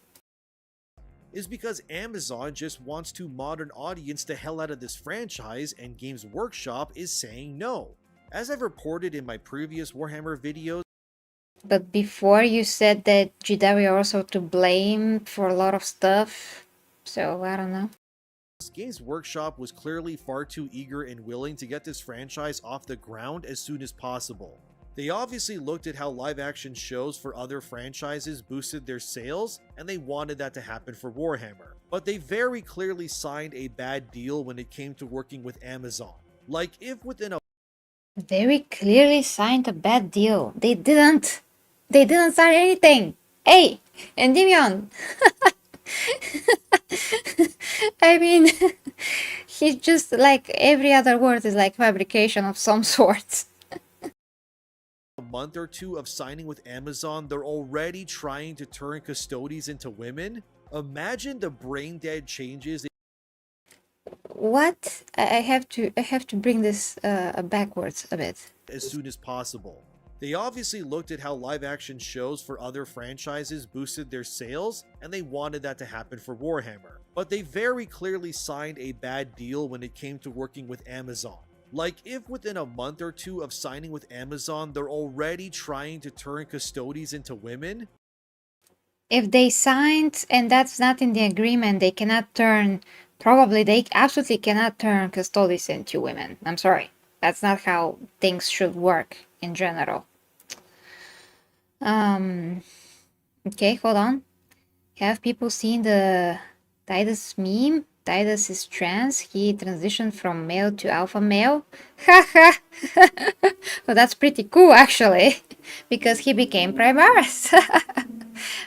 Speaker 2: Is because Amazon just wants to modern audience the hell out of this franchise and Games Workshop is saying no. As I've reported in my previous Warhammer videos,
Speaker 1: But before you said that GW are also to blame for a lot of stuff, so I don't know.
Speaker 2: Games Workshop was clearly far too eager and willing to get this franchise off the ground as soon as possible. They obviously looked at how live-action shows for other franchises boosted their sales, and they wanted that to happen for Warhammer. But they very clearly signed a bad deal when it came to working with Amazon. Like, if within a
Speaker 1: Very clearly signed a bad deal. They didn't. They didn't sign anything. Hey, ENDYMION. I mean, he's just like every other word is like fabrication of some sort.
Speaker 2: month or two of signing with Amazon, they're already trying to turn custodies into women? Imagine the brain dead changes
Speaker 1: What? I have to bring this backwards a bit.
Speaker 2: as soon as possible. They obviously looked at how live-action shows for other franchises boosted their sales, and they wanted that to happen for Warhammer. But they very clearly signed a bad deal when it came to working with Amazon. Like, if within a month or two of signing with Amazon, they're already trying to turn custodies into women?
Speaker 1: If they signed and that's not in the agreement, they cannot turn. Probably they absolutely cannot turn custodies into women. I'm sorry. That's not how things should work in general. Okay, hold on. Have people seen the Titus meme? Titus is trans. He transitioned from male to alpha male. Haha. Well, that's pretty cool actually, because he became Primaris.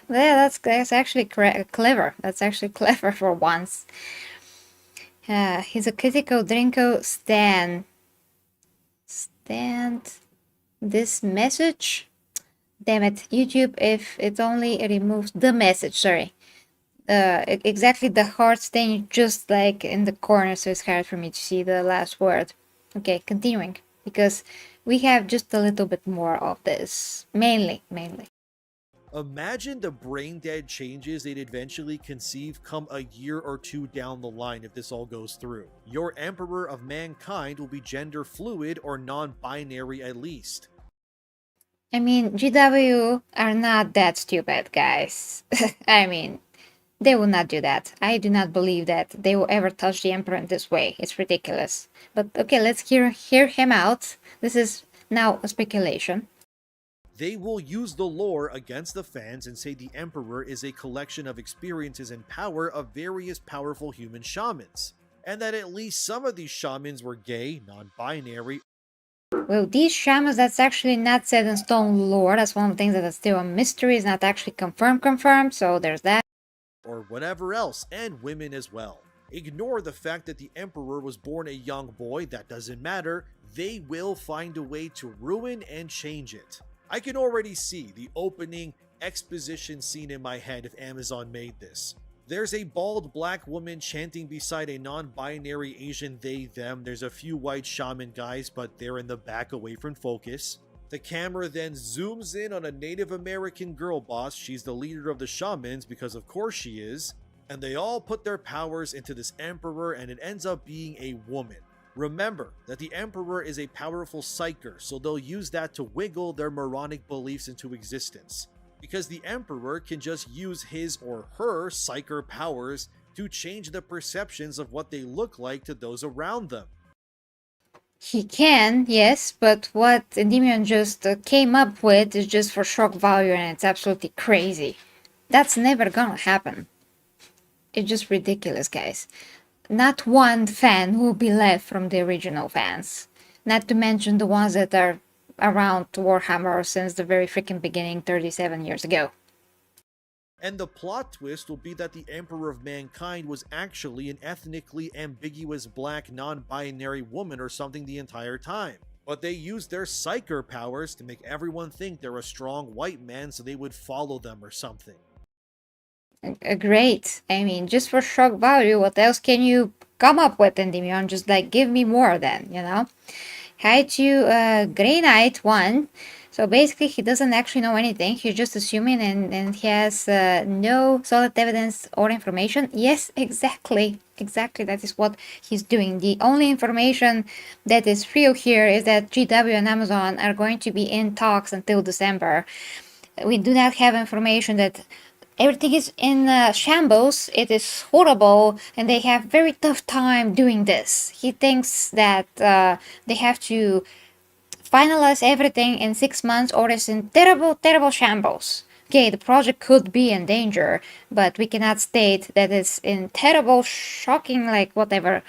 Speaker 1: Yeah, that's actually clever. That's actually clever for once. He's a critical Drinko stand this message. Damn it, YouTube, if it only removes the message, sorry. Exactly the heart staying just like in the corner, so it's hard for me to see the last word. Okay, continuing, because we have just a little bit more of this. Mainly.
Speaker 2: Imagine the brain dead changes they'd eventually conceive come a year or two down the line if this all goes through. Your Emperor of Mankind will be gender fluid or non-binary at least.
Speaker 1: I mean, GW are not that stupid, guys. I mean, they will not do that. I do not believe that they will ever touch the Emperor in this way. It's ridiculous. But okay, let's hear him out. This is now a speculation.
Speaker 2: They will use the lore against the fans and say the Emperor is a collection of experiences and power of various powerful human shamans, and that at least some of these shamans were gay, non-binary.
Speaker 1: Well, these shamans, that's actually not set in stone lore. That's one of the things that is still a mystery. It's not actually confirmed, so there's that.
Speaker 2: or whatever else, and women as well. Ignore the fact that the Emperor was born a young boy, that doesn't matter. They will find a way to ruin and change it. I can already see the opening exposition scene in my head if Amazon made this. There's a bald black woman chanting beside a non-binary Asian they/them. There's a few white shaman guys, but they're in the back away from focus. The camera then zooms in on a Native American girl boss. She's the leader of the shamans because of course she is. And they all put their powers into this Emperor and it ends up being a woman. Remember that the Emperor is a powerful psyker, so they'll use that to wiggle their moronic beliefs into existence. Because the Emperor can just use his or her psyker powers to change the perceptions of what they look like to those around them.
Speaker 1: He can, yes, but what Endymion just came up with is just for shock value and it's absolutely crazy. That's never gonna happen. It's just ridiculous, guys. Not one fan will be left from the original fans. Not to mention the ones that are around Warhammer since the very freaking beginning 37 years ago.
Speaker 2: And the plot twist will be that the Emperor of Mankind was actually an ethnically ambiguous black non-binary woman or something the entire time. But they used their psyker powers to make everyone think they're a strong white man so they would follow them or something.
Speaker 1: Great. I mean, just for shock value, what else can you come up with, Endymion? Just like give me more then, you know? Hi to Grey Knight 1. So basically he doesn't actually know anything. He's just assuming and he has no solid evidence or information. Yes, exactly. Exactly, that is what he's doing. The only information that is real here is that GW and Amazon are going to be in talks until December. We do not have information that everything is in shambles, it is horrible, and they have very tough time doing this. He thinks that they have to finalize everything in 6 months or it's in terrible shambles. Okay, the project could be in danger, but we cannot state that it's in terrible, shocking, like whatever,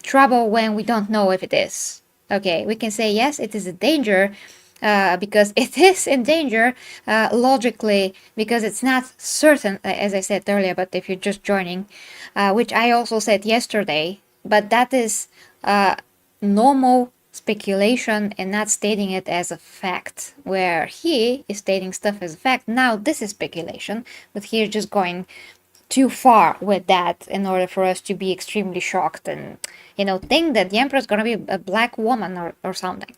Speaker 1: trouble when we don't know if it is. Okay, we can say yes, it is a danger, because it is in danger logically, because it's not certain, as I said earlier, but if you're just joining, which I also said yesterday, but that is normal speculation and not stating it as a fact, where he is stating stuff as a fact. Now this is speculation, but he's just going too far with that in order for us to be extremely shocked and, you know, think that the Emperor is going to be a black woman or something.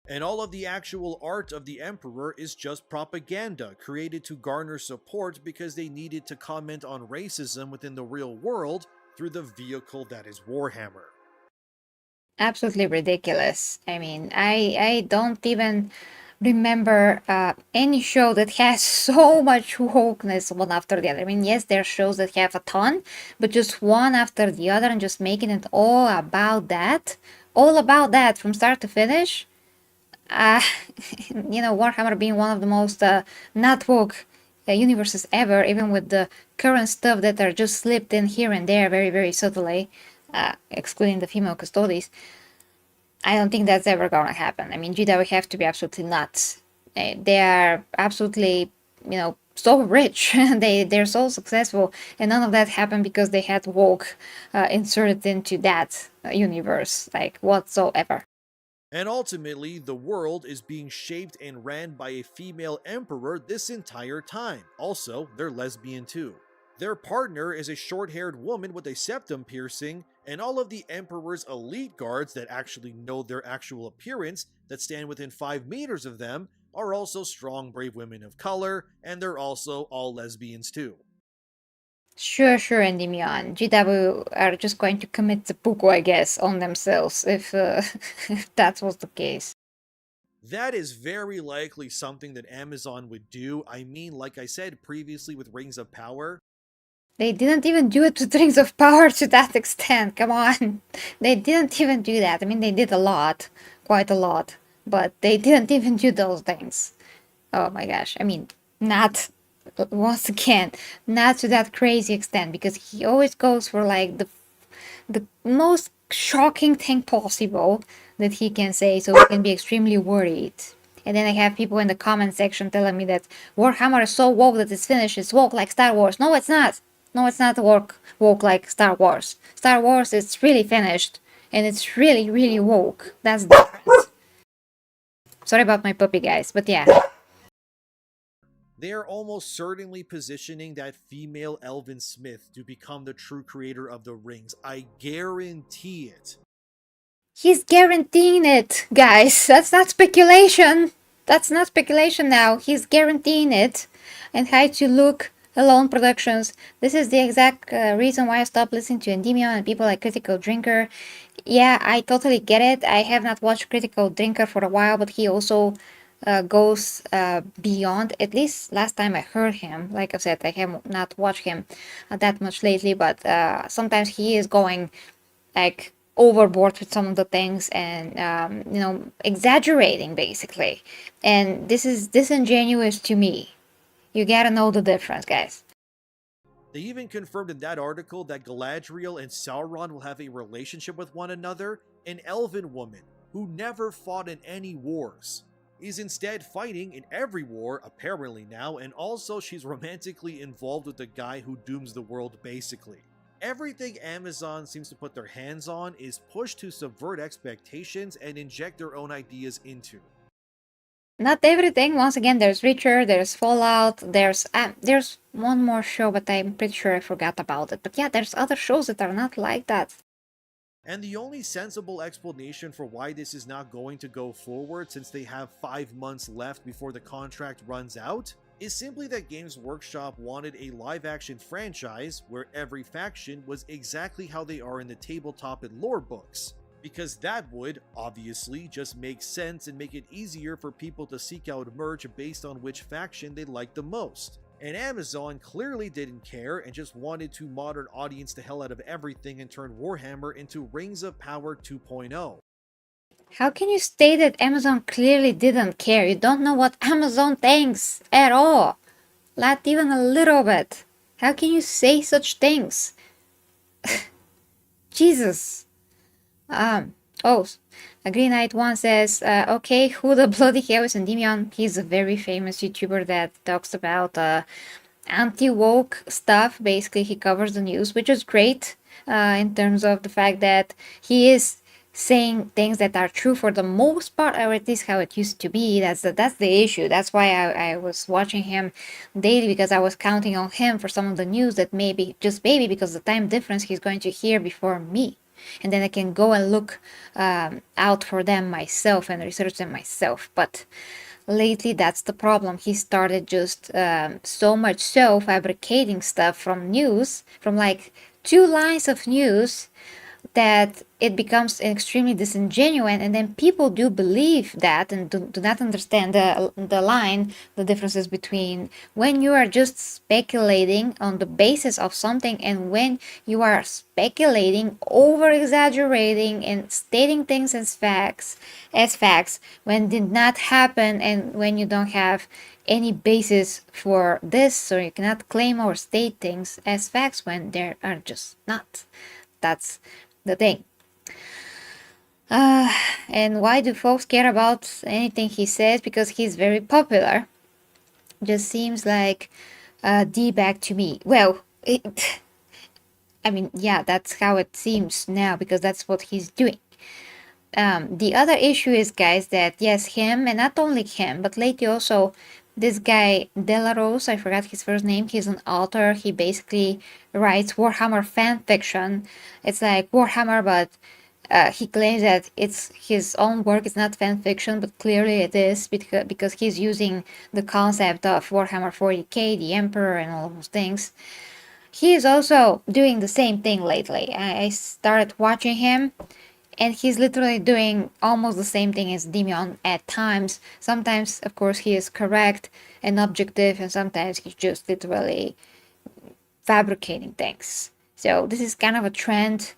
Speaker 2: And all of the actual art of the Emperor is just propaganda, created to garner support because they needed to comment on racism within the real world through the vehicle that is Warhammer.
Speaker 1: Absolutely ridiculous. I mean, I don't even remember any show that has so much wokeness one after the other. I mean, yes, there are shows that have a ton, but just one after the other and just making it all about that from start to finish. You know, Warhammer being one of the most not woke universes ever, even with the current stuff that are just slipped in here and there very subtly, excluding the female custodies. I don't think that's ever gonna happen. I mean, GW have to be absolutely nuts. They are absolutely, you know, so rich. They're so successful, and none of that happened because they had woke inserted into that universe, like whatsoever.
Speaker 2: And ultimately, the world is being shaped and ran by a female emperor this entire time. Also, they're lesbian too. Their partner is a short-haired woman with a septum piercing, and all of the Emperor's elite guards that actually know their actual appearance, that stand within 5 meters of them, are also strong, brave women of color, and they're also all lesbians too.
Speaker 1: Sure, Endymion. GW are just going to commit seppuku, I guess, on themselves if, if that was the case.
Speaker 2: That is very likely something that Amazon would do. I mean, like I said previously with Rings of Power,
Speaker 1: they didn't even do it with Rings of Power to that extent. Come on. They didn't even do that. I mean, they did a lot, quite a lot, but they didn't even do those things. Oh my gosh. I mean, not, once again, not to that crazy extent, because he always goes for like the most shocking thing possible that he can say, so we can be extremely worried. And then I have people in the comment section telling me that Warhammer is so woke that it's finished. It's woke like Star Wars. No, it's not. No, it's not woke like Star Wars. Star Wars is really finished. And it's really, really woke. That's the difference. Sorry about my puppy, guys. But yeah.
Speaker 2: They are almost certainly positioning that female Elvin Smith to become the true creator of the rings. I guarantee it.
Speaker 1: He's guaranteeing it, guys. That's not speculation. That's not speculation now. He's guaranteeing it. And Hi to Look Alone Productions. This is the exact reason why I stopped listening to Endymion and people like Critical Drinker. Yeah, I totally get it. I have not watched Critical Drinker for a while, but he also goes beyond. At least last time I heard him. Like I said, I have not watched him that much lately, but sometimes he is going like overboard with some of the things and exaggerating basically, and this is disingenuous to me. You gotta know the difference, guys.
Speaker 2: They even confirmed in that article that Galadriel and Sauron will have a relationship with one another. An elven woman who never fought in any wars is instead fighting in every war apparently now, and also she's romantically involved with the guy who dooms the world basically. Everything Amazon seems to put their hands on is pushed to subvert expectations and inject their own ideas into.
Speaker 1: Not everything. Once again, there's Reacher, there's Fallout, there's one more show, but I'm pretty sure I forgot about it. But yeah, there's other shows that are not like that.
Speaker 2: And the only sensible explanation for why this is not going to go forward, since they have 5 months left before the contract runs out, is simply that Games Workshop wanted a live-action franchise where every faction was exactly how they are in the tabletop and lore books, because that would, obviously, just make sense and make it easier for people to seek out merch based on which faction they like the most. And Amazon clearly didn't care and just wanted to modern audience the hell out of everything and turn Warhammer into Rings of Power 2.0.
Speaker 1: How can you say that Amazon clearly didn't care? You don't know what Amazon thinks at all. Not even a little bit. How can you say such things? Jesus. Oh, a Green Knight one says, okay, who the bloody hell is Endymion? He's a very famous YouTuber that talks about anti-woke stuff. Basically, he covers the news, which is great in terms of the fact that he is saying things that are true for the most part, or at least how it used to be. That's the issue. That's why I was watching him daily, because I was counting on him for some of the news that maybe, just maybe, because the time difference, he's going to hear before me. And then I can go and look out for them myself and research them myself. But lately, that's the problem. He started just so much so fabricating stuff from news, from like 2 lines of news, that it becomes extremely disingenuous, and then people do believe that and do not understand the differences between when you are just speculating on the basis of something and when you are speculating, over exaggerating and stating things as facts when did not happen, and when you don't have any basis for this, so you cannot claim or state things as facts when there are just not. That's the thing. And why do folks care about anything he says? Because he's very popular. Just seems like a D-bag to me. Well, I mean, yeah, that's how it seems now, because that's what he's doing. The other issue is, guys, that yes, him, and not only him, but lately also this guy Delarose, I forgot his first name, he's an author. He basically writes Warhammer fan fiction. It's like Warhammer, but he claims that it's his own work. It's not fan fiction, but clearly it is, because he's using the concept of Warhammer 40k, the Emperor, and all those things. He is also doing the same thing lately. I started watching him, and he's literally doing almost the same thing as Endymion at times. Sometimes, of course, he is correct and objective, and sometimes he's just literally fabricating things. So this is kind of a trend,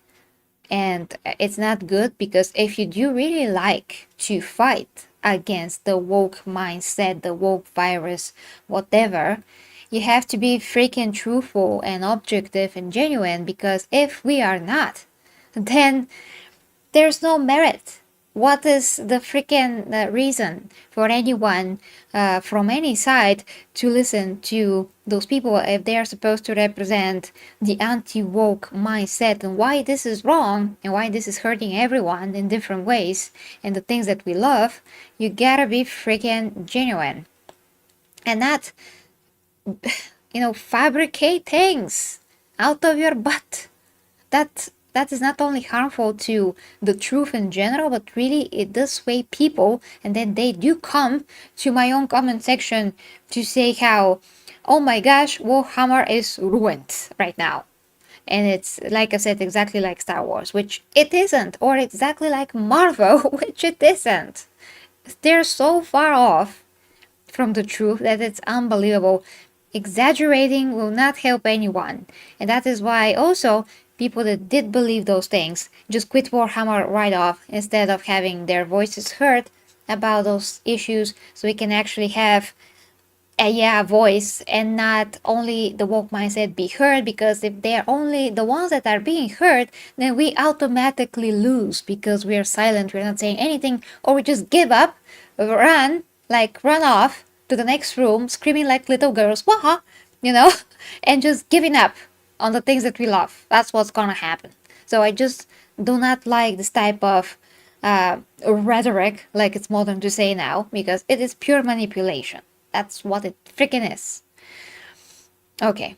Speaker 1: and it's not good, because if you do really like to fight against the woke mindset, the woke virus, whatever, you have to be freaking truthful and objective and genuine, because if we are not, then there's no merit. what is the freaking reason for anyone from any side to listen to those people if they are supposed to represent the anti-woke mindset, and why this is wrong and why this is hurting everyone in different ways and the things that we love? You gotta be freaking genuine and not, fabricate things out of your butt. That is not only harmful to the truth in general, but really it does sway people, and then they do come to my own comment section to say how, oh my gosh, Warhammer is ruined right now. And it's, like I said, exactly like Star Wars, which it isn't, or exactly like Marvel, which it isn't. They're so far off from the truth that it's unbelievable. Exaggerating will not help anyone. And that is why also people that did believe those things just quit Warhammer right off instead of having their voices heard about those issues, so we can actually have a voice and not only the woke mindset be heard, because if they're only the ones that are being heard, then we automatically lose because we are silent, we're not saying anything, or we just give up, run off to the next room screaming like little girls, waha, and just giving up on the things that we love. That's what's gonna happen. So I just do not like this type of rhetoric, like it's modern to say now, because it is pure manipulation. That's what it freaking is. Okay.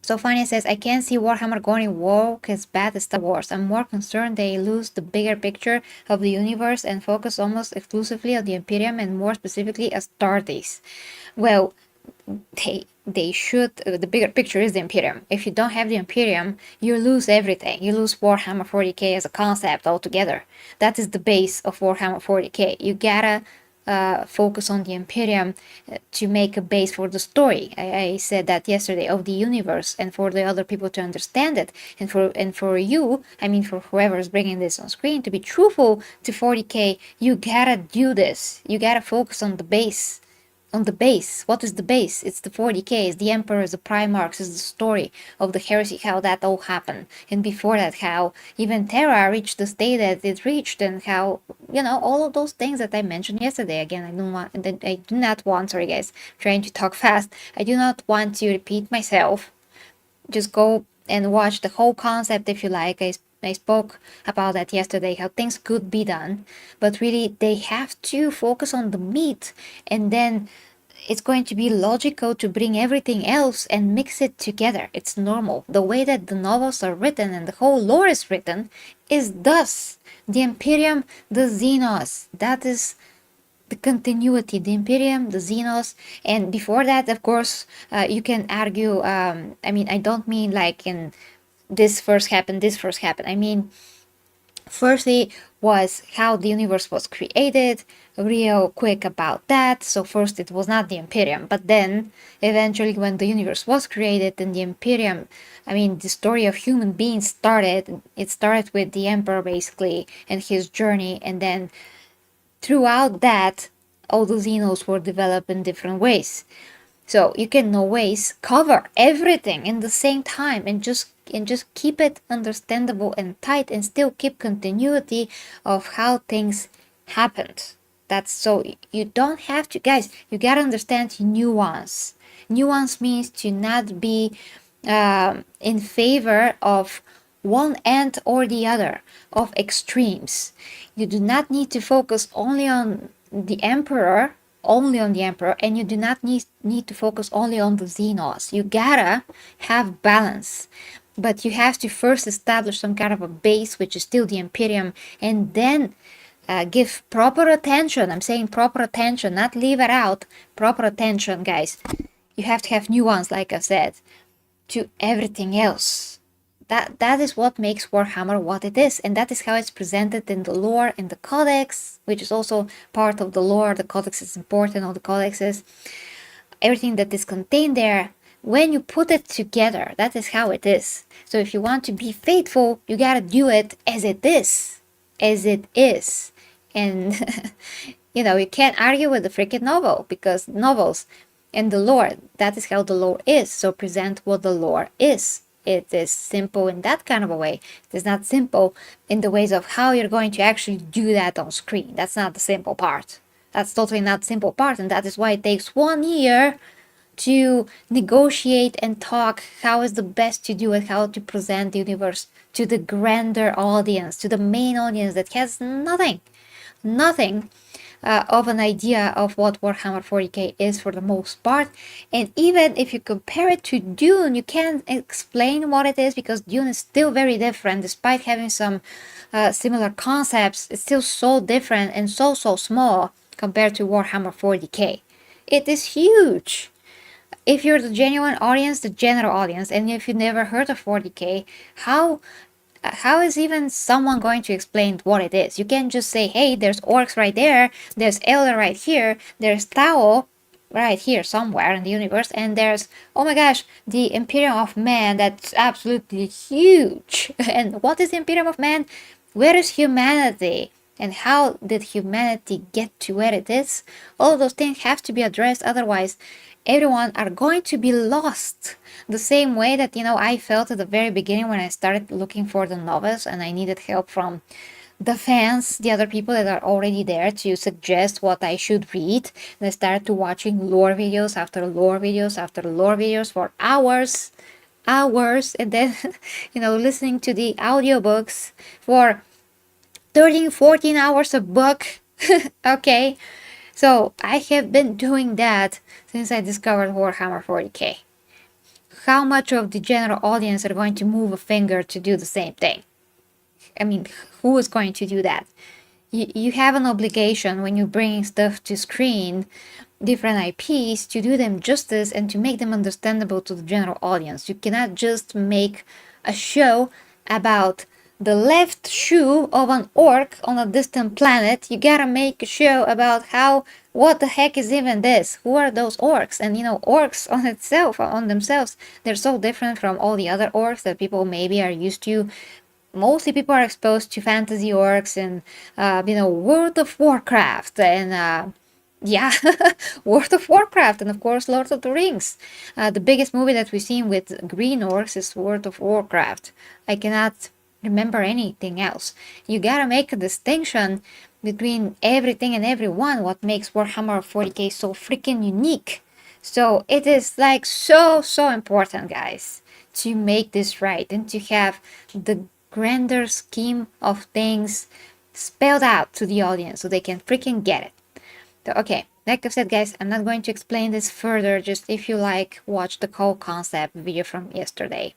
Speaker 1: So Fanny says, I can't see Warhammer going woke as bad as Star Wars. I'm more concerned they lose the bigger picture of the universe and focus almost exclusively on the Imperium and more specifically Astartes. Well, they should. The bigger picture is the Imperium. If you don't have the Imperium, you lose everything. You lose Warhammer 40k as a concept altogether. That is the base of Warhammer 40k. You gotta focus on the Imperium to make a base for the story. I said that yesterday, of the universe, and for the other people to understand it, and for you, I mean for whoever is bringing this on screen, to be truthful to 40k, you gotta do this. You gotta focus on the base. On the base. What is the base? It's the 40k, it's the emperors, the primarchs, it's the story of the heresy, how that all happened. And before that, how even Terra reached the state that it reached, and how, all of those things that I mentioned yesterday. Again, I do not want, sorry guys, trying to talk fast. I do not want to repeat myself. Just go and watch the whole concept if you like. I spoke about that yesterday, how things could be done, but really they have to focus on the meat, and then it's going to be logical to bring everything else and mix it together. It's normal. The way that the novels are written and the whole lore is written is thus. The Imperium, the Xenos, that is the continuity, the Imperium, the Xenos, and before that, of course, you can argue, I don't mean like in this first happened. I mean, firstly was how the universe was created, real quick about that. So first it was not the Imperium, but then eventually when the universe was created and the Imperium, the story of human beings started. It started with the Emperor basically and his journey, and then throughout that, all the Xenos were developed in different ways. So you can always cover everything in the same time and just keep it understandable and tight, and still keep continuity of how things happened. That's so you don't have to, guys, you gotta understand nuance. Nuance means to not be in favor of one end or the other, of extremes. You do not need to focus only on the Emperor, and you do not need to focus only on the Xenos. You gotta have balance, but you have to first establish some kind of a base, which is still the Imperium, and then give proper attention. I'm saying proper attention, not leave it out. Proper attention, guys. You have to have nuance, like I said, to everything else. That is what makes Warhammer what it is, and that is how it's presented in the lore, in the codex, which is also part of the lore. The codex is important, all the codexes, everything that is contained there. When you put it together, that is how it is. So if you want to be faithful, you gotta do it as it is. And you can't argue with the freaking novel, because novels and the lore, that is how the lore is. So present what the lore is. it is simple in that kind of a way. It is not simple in the ways of how you're going to actually do that on screen. That's not the simple part. That's totally not the simple part, and that is why it takes 1 year to negotiate and talk how is the best to do it, how to present the universe to the grander audience, to the main audience that has nothing of an idea of what Warhammer 40k is for the most part. And even if you compare it to Dune, you can't explain what it is because Dune is still very different. Despite having some similar concepts, it's still so different and so small compared to Warhammer 40k. It is huge. If you're the genuine audience, the general audience, and if you never heard of 40k, how is even someone going to explain what it is? You can't just say, hey, there's orcs right there, there's Elder right here, there's Tau right here somewhere in the universe, and there's, oh my gosh, the Imperium of Man that's absolutely huge. And what is the Imperium of Man? Where is humanity? And how did humanity get to where it is? All of those things have to be addressed, otherwise everyone are going to be lost. The same way that, I felt at the very beginning when I started looking for the novels and I needed help from the fans, the other people that are already there to suggest what I should read. And I started to watching lore videos after lore videos after lore videos for hours, and then, listening to the audiobooks for 13, 14 hours a book. Okay. So I have been doing that since I discovered Warhammer 40k. How much of the general audience are going to move a finger to do the same thing? I mean, who is going to do that? You have an obligation when you bring stuff to screen, different IPs, to do them justice and to make them understandable to the general audience. You cannot just make a show about the left shoe of an orc on a distant planet. You gotta make a show about what the heck is even this? Who are those orcs? And orcs on themselves, they're so different from all the other orcs that people maybe are used to. Mostly people are exposed to fantasy orcs and, World of Warcraft and, yeah, World of Warcraft and of course Lord of the Rings. The biggest movie that we've seen with green orcs is World of Warcraft. I cannot remember anything else. You gotta make a distinction between everything and everyone, what makes Warhammer 40k so freaking unique. So it is like so important, guys, to make this right and to have the grander scheme of things spelled out to the audience so they can freaking get it. So, okay, like I said, guys, I'm not going to explain this further. Just if you like, watch the whole concept video from yesterday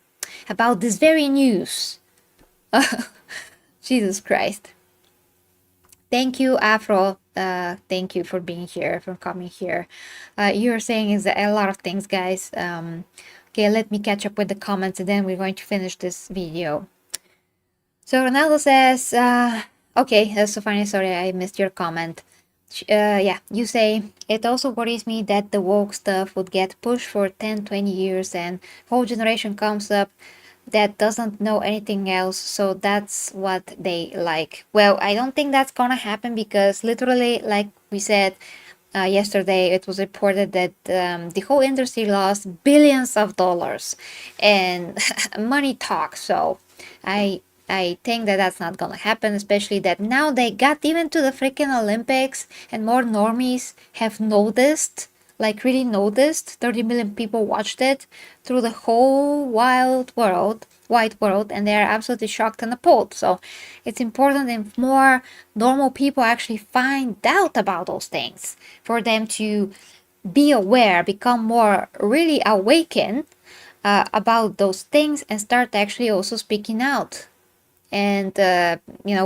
Speaker 1: about this very news. Jesus Christ. Thank you, Afro. Thank you for being here, for coming here. You're saying is a lot of things, guys. Okay, let me catch up with the comments and then we're going to finish this video. So Ronaldo says, okay, that's so funny. Sorry, I missed your comment. Yeah, you say, it also worries me that the woke stuff would get pushed for 10-20 years and whole generation comes up that doesn't know anything else, so that's what they like. Well, I don't think that's gonna happen because literally, like we said yesterday, it was reported that the whole industry lost billions of dollars and money talks. So I think that that's not gonna happen, especially that now they got even to the freaking Olympics and more normies have noticed, like really noticed. 30 million people watched it through the whole wide world, and they're absolutely shocked and appalled. So it's important if more normal people actually find out about those things, for them to be aware, become more really awakened about those things and start actually also speaking out and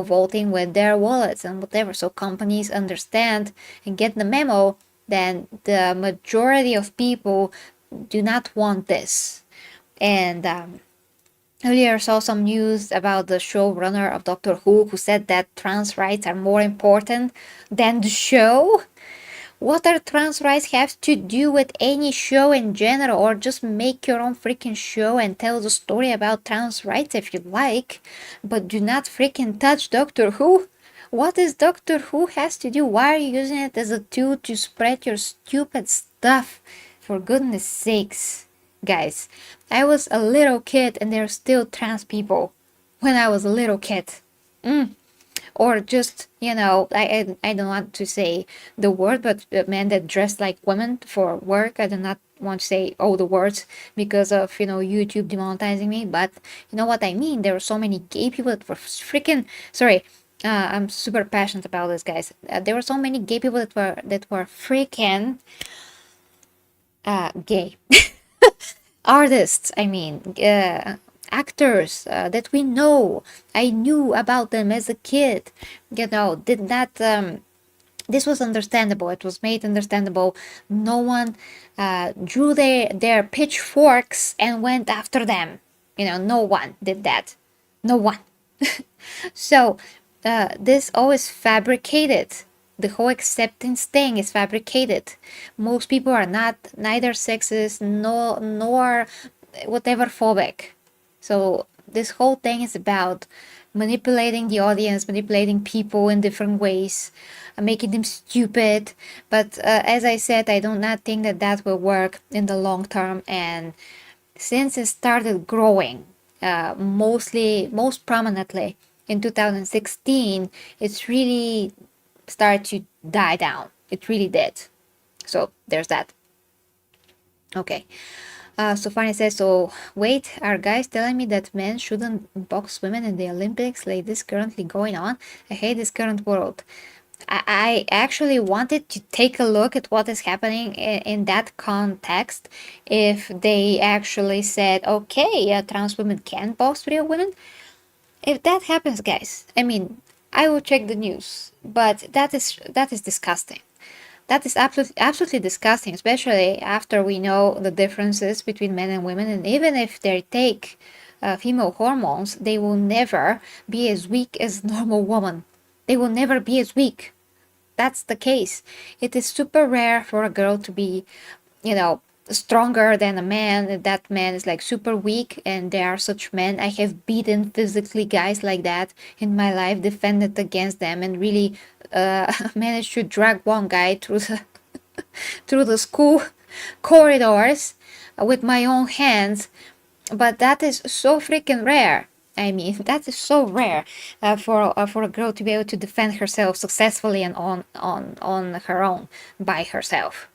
Speaker 1: voting with their wallets and whatever, so companies understand and get the memo. Then the majority of people do not want this. And earlier I saw some news about the showrunner of Doctor Who said that trans rights are more important than the show. What are trans rights have to do with any show in general? Or just make your own freaking show and tell the story about trans rights if you like, but do not freaking touch Doctor Who. What is Doctor Who has to do? Why are you using it as a tool to spread your stupid stuff? For goodness sakes. guys. I was a little kid and there's still trans people when I was a little kid. Or just, I don't want to say the word, but men that dress like women for work. I do not want to say all the words because of, YouTube demonetizing me. But you know what I mean? There were so many gay people that were freaking, sorry, I'm super passionate about this, guys. There were so many gay people that were freaking gay. Artists, I mean, actors that we know. I knew about them as a kid. Did not. This was understandable. It was made understandable. No one drew their pitchforks and went after them. No one did that. No one. So this always fabricated. The whole acceptance thing is fabricated. Most people are not neither sexist nor whatever phobic. So this whole thing is about manipulating the audience, manipulating people in different ways, making them stupid. But as I said, I do not think that will work in the long term. And since it started growing, most prominently in 2016, it's really started to die down. It really did. So there's that. Okay. So Fanny says, so wait, are guys telling me that men shouldn't box women in the Olympics like this currently going on? I hate this current world. I actually wanted to take a look at what is happening in that context. If they actually said, okay, trans women can box real women. If that happens, guys, I mean, I will check the news, but that is disgusting. That is absolutely disgusting, especially after we know the differences between men and women. And even if they take female hormones, they will never be as weak as normal woman. They will never be as weak. That's the case. It is super rare for a girl to be, stronger than a man. That man is like super weak, and there are such men. I have beaten physically guys like that in my life, defended against them, and really managed to drag one guy through the through the school corridors with my own hands. But that is so freaking rare. I mean, that is so rare for a girl to be able to defend herself successfully and on her own by herself.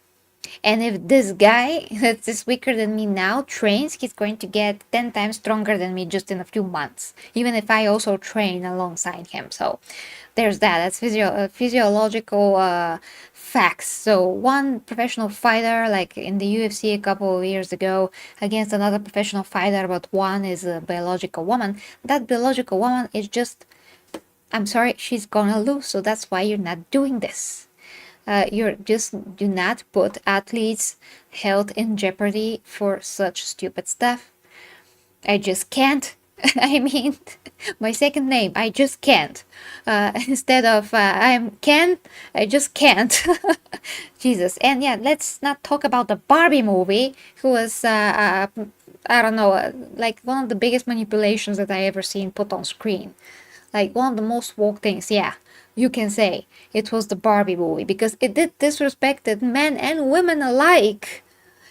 Speaker 1: And if this guy that is weaker than me now trains, he's going to get 10 times stronger than me just in a few months, even if I also train alongside him. So there's that. That's physiological facts. So one professional fighter, like in the UFC a couple of years ago, against another professional fighter, but one is a biological woman. That biological woman is just, I'm sorry, she's gonna lose. So that's why you're not doing this. You just do not put athletes' health in jeopardy for such stupid stuff. I just can't. I mean, my second name, I just can't. Instead of I'm Ken, I just can't. Jesus. And yeah, let's not talk about the Barbie movie, who was, I don't know, like one of the biggest manipulations that I ever seen put on screen. Like one of the most woke things, yeah, you can say it was the Barbie movie because it did disrespected men and women alike.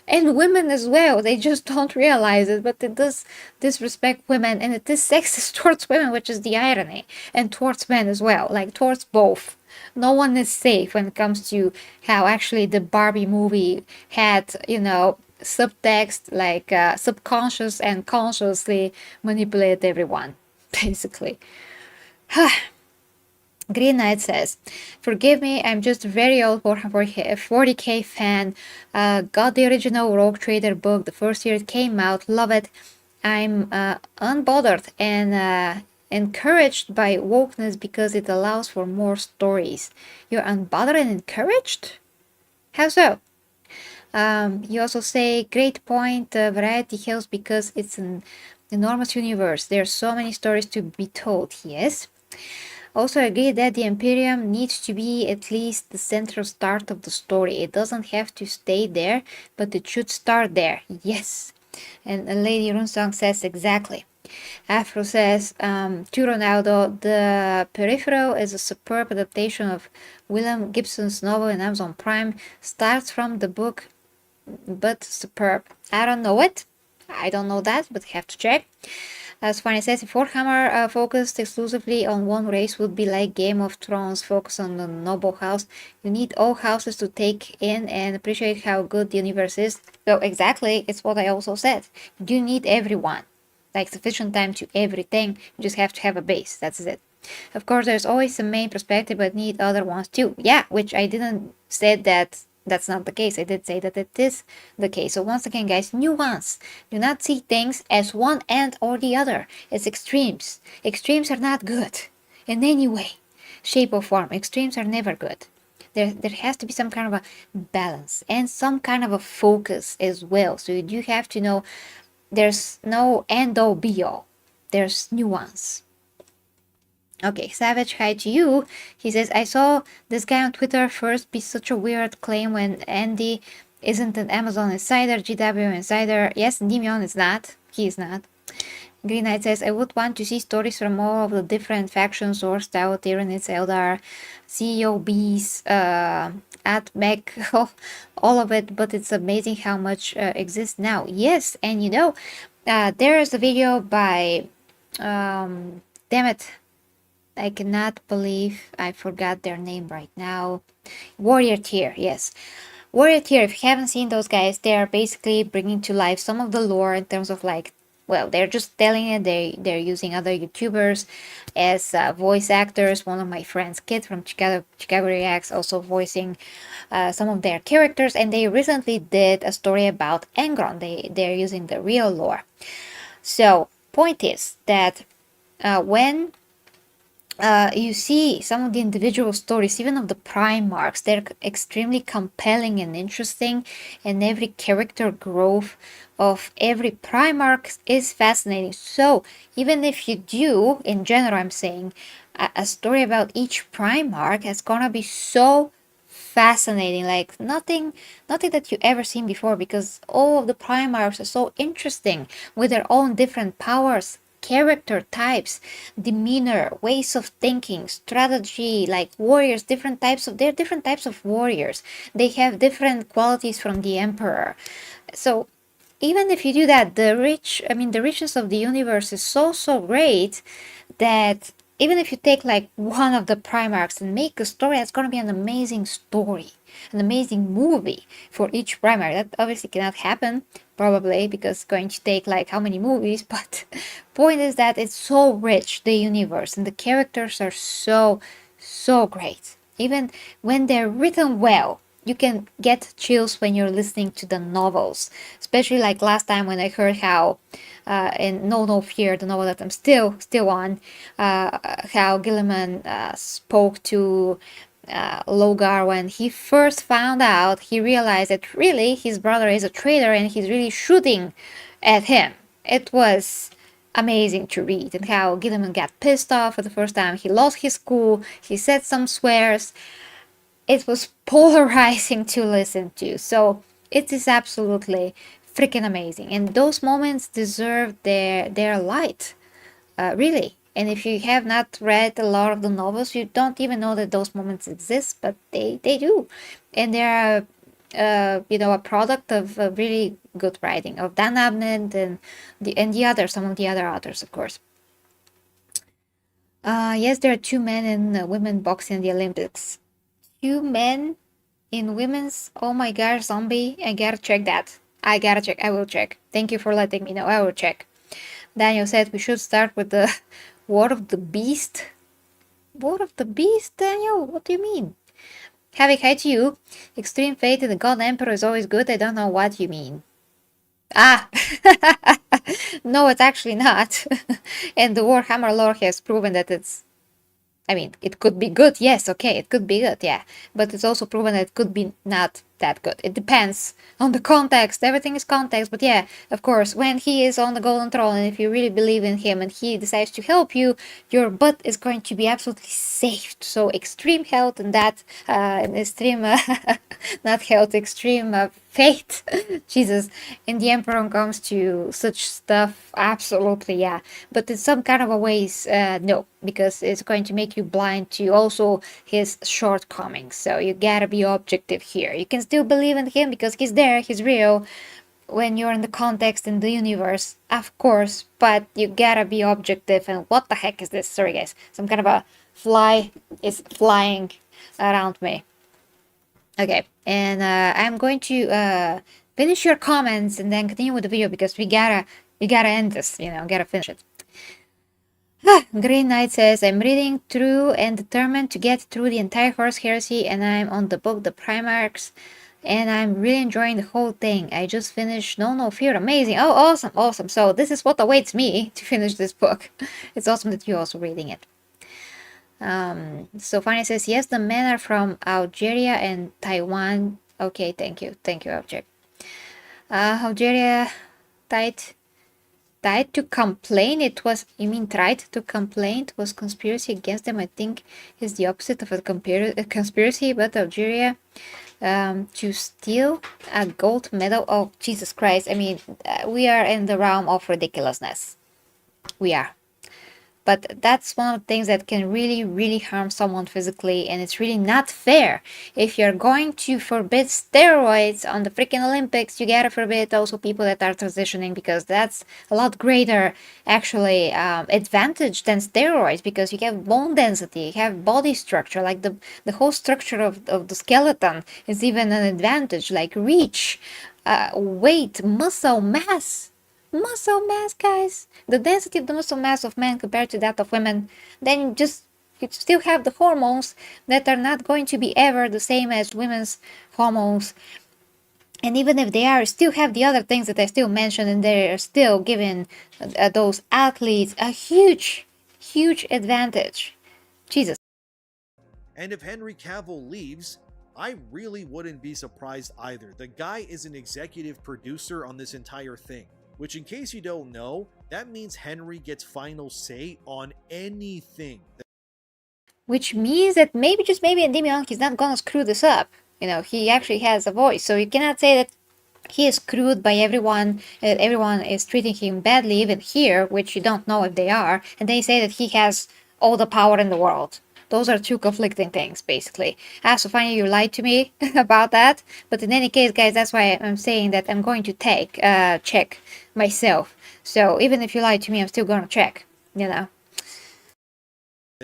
Speaker 1: And women as well, they just don't realize it, but it does disrespect women and it is sexist towards women, which is the irony, and towards men as well, like towards both. No one is safe when it comes to how actually the Barbie movie had, subtext, like subconscious and consciously manipulate everyone, basically. Green Knight says, forgive me, I'm just a very old Warhammer 40k fan. Got the original Rogue Trader book the first year it came out. Love it. I'm unbothered and encouraged by wokeness because it allows for more stories. You're unbothered and encouraged? How so? You also say, great point, variety helps because it's an enormous universe. There are so many stories to be told. Yes. Also agree that the Imperium needs to be at least the central start of the story. It doesn't have to stay there, but it should start there. Yes. And Lady Runsong says exactly. Afro says, to Ronaldo, the Peripheral is a superb adaptation of William Gibson's novel in Amazon Prime. Starts from the book but superb. I don't know it. I don't know that, but have to check. As Fanny says, if Warhammer focused exclusively on one race would be like Game of Thrones focus on the noble house. You need all houses to take in and appreciate how good the universe is. So exactly, it's what I also said. You need everyone. Like sufficient time to everything. You just have to have a base. That's it. Of course, there's always a main perspective, but need other ones too. Yeah, which I didn't say that that's not the case. I did say that it is the case. So once again, guys, nuance. Do not see things as one end or the other. It's extremes. Extremes are not good in any way, shape or form. Extremes are never good. There has to be some kind of a balance and some kind of a focus as well. So you do have to know there's no end all be all. There's nuance. Okay, Savage, hi to you. He says, I saw this guy on Twitter first be such a weird claim when Andy isn't an Amazon insider, GW insider. Yes, Endymion is not. He is not. Green Knight says, I would want to see stories from all of the different factions, or style, Tyranids, Eldar, COBs, at Mech, all of it, but it's amazing how much exists now. Yes, and you know, there is a video by, damn it, I cannot believe I forgot their name right now. Warrior Tier, yes. Warrior Tier, if you haven't seen those guys, they are basically bringing to life some of the lore in terms of like, well, they're just telling it. They're using other YouTubers as voice actors. One of my friends, Kid from Chicago Reacts, also voicing some of their characters. And they recently did a story about Angron. They're using the real lore. So, point is that when you see some of the individual stories, even of the Primarchs, they're extremely compelling and interesting, and every character growth of every Primarch is fascinating. So, even if you do, in general, I'm saying, a story about each Primarch is gonna be so fascinating, like nothing that you ever seen before, because all of the Primarchs are so interesting with their own different powers, character types, demeanor, ways of thinking, strategy, like warriors, they're different types of warriors. They have different qualities from the Emperor. So even if you do that, the richness of the universe is so great that even if you take like one of the Primarchs and make a story, that's going to be an amazing story, an amazing movie for each Primarch. That obviously cannot happen, probably, because it's going to take like how many movies, but point is that it's so rich, the universe, and the characters are so great. Even when they're written well, you can get chills when you're listening to the novels, especially like last time when I heard how in No Fear, the novel that I'm still on, how Gilliman spoke to Logar when he first found out. He realized that really his brother is a traitor and he's really shooting at him. It was amazing to read, and how Gilliman got pissed off for the first time. He lost his cool, he said some swears. It was polarizing to listen to. So it is absolutely freaking amazing, and those moments deserve their light, really. And if you have not read a lot of the novels, you don't even know that those moments exist, but they do, and they're a product of really good writing of Dan Abnett and some of the other authors, of course. Yes, there are 2 men and women boxing in the Olympics. 2 men in women's, oh my god, zombie. I gotta check that. I will check. Thank you for letting me know. I will check. Daniel said we should start with the War of the Beast. War of the Beast, Daniel? What do you mean? Havoc, hi to you. Extreme Fate and the God Emperor is always good. I don't know what you mean. Ah! No, it's actually not. And the Warhammer lore has proven that it could be good, yes, okay, it could be good, yeah. But it's also proven that it could be not that good. It depends on the context. Everything is context, but yeah, of course, when he is on the golden throne, and if you really believe in him and he decides to help you, your butt is going to be absolutely saved. So extreme health and that, extreme, not health, extreme faith. Jesus, in the Emperor comes to such stuff, absolutely, yeah. But in some kind of a ways, no, because it's going to make you blind to also his shortcomings. So you gotta be objective here. You can can still believe in him because he's there, he's real. When you're in the context in the universe, of course, but you gotta be objective. And what the heck is this? Sorry, guys. Some kind of a fly is flying around me. Okay, and I'm going to finish your comments and then continue with the video because we gotta end this. Gotta finish it. Green Knight says, I'm reading through and determined to get through the entire Horus Heresy, and I'm on the book The Primarchs, and I'm really enjoying the whole thing. I just finished No Fear. Amazing. Oh, awesome. So this is what awaits me to finish this book. It's awesome that you're also reading it. So Fanny says, yes, the men are from Algeria and Taiwan. Okay, thank you, Algeria. Algeria tried to complain. You mean tried to complain? It was conspiracy against them. I think is the opposite of a conspiracy, but Algeria to steal a gold medal. Oh, Jesus Christ. I mean, we are in the realm of ridiculousness. We are. But that's one of the things that can really, really harm someone physically, and it's really not fair. If you're going to forbid steroids on the freaking Olympics, you gotta forbid also people that are transitioning, because that's a lot greater, actually, advantage than steroids, because you have bone density, you have body structure, like the whole structure of the skeleton is even an advantage, like reach, weight, muscle mass. Muscle mass, guys. The density of the muscle mass of men compared to that of women, then you still have the hormones that are not going to be ever the same as women's hormones. And even if they are, still have the other things that I still mentioned, and they're still giving those athletes a huge, huge advantage. Jesus.
Speaker 2: And if Henry Cavill leaves, I really wouldn't be surprised either. The guy is an executive producer on this entire thing. Which, in case you don't know, that means Henry gets final say on anything.
Speaker 1: Which means that maybe, just maybe, ENDYMION, he's not gonna screw this up. He actually has a voice, so you cannot say that he is screwed by everyone, everyone is treating him badly, even here, which you don't know if they are, and they say that he has all the power in the world. Those are two conflicting things, basically. So finally, you lied to me about that. But in any case, guys, that's why I'm saying that I'm going to check myself. So even if you lied to me, I'm still going to check,
Speaker 2: That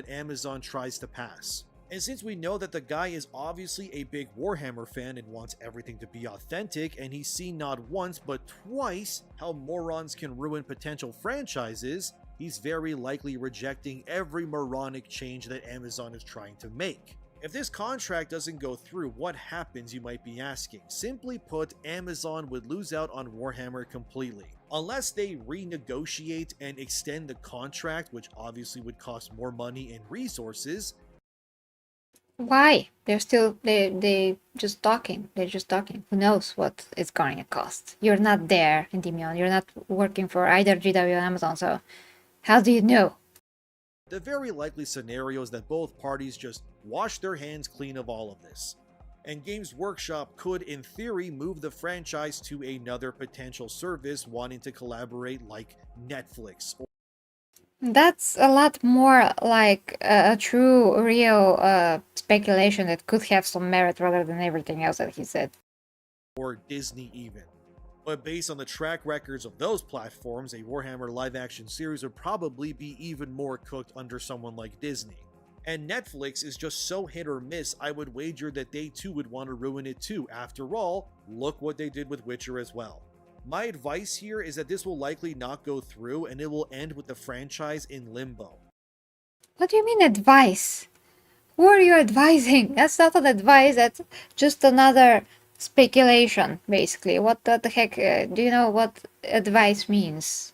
Speaker 2: Amazon tries to pass. And since we know that the guy is obviously a big Warhammer fan and wants everything to be authentic, and he's seen not once but twice how morons can ruin potential franchises, he's very likely rejecting every moronic change that Amazon is trying to make. If this contract doesn't go through, what happens, you might be asking? Simply put, Amazon would lose out on Warhammer completely. Unless they renegotiate and extend the contract, which obviously would cost more money and resources.
Speaker 1: Why? They're just talking. They're just talking. Who knows what it's going to cost? You're not there, ENDYMION. You're not working for either GW or Amazon, so how do you know?
Speaker 2: The very likely scenario is that both parties just wash their hands clean of all of this. And Games Workshop could, in theory, move the franchise to another potential service wanting to collaborate, like Netflix.
Speaker 1: That's a lot more like a true, real speculation that could have some merit rather than everything else that he said.
Speaker 2: Or Disney even. But based on the track records of those platforms, a Warhammer live-action series would probably be even more cooked under someone like Disney. And Netflix is just so hit or miss, I would wager that they too would want to ruin it too. After all, look what they did with Witcher as well. My advice here is that this will likely not go through, and it will end with the franchise in limbo.
Speaker 1: What do you mean advice? Who are you advising? That's not an advice, that's just another speculation, basically. What the heck? Do you know what advice means?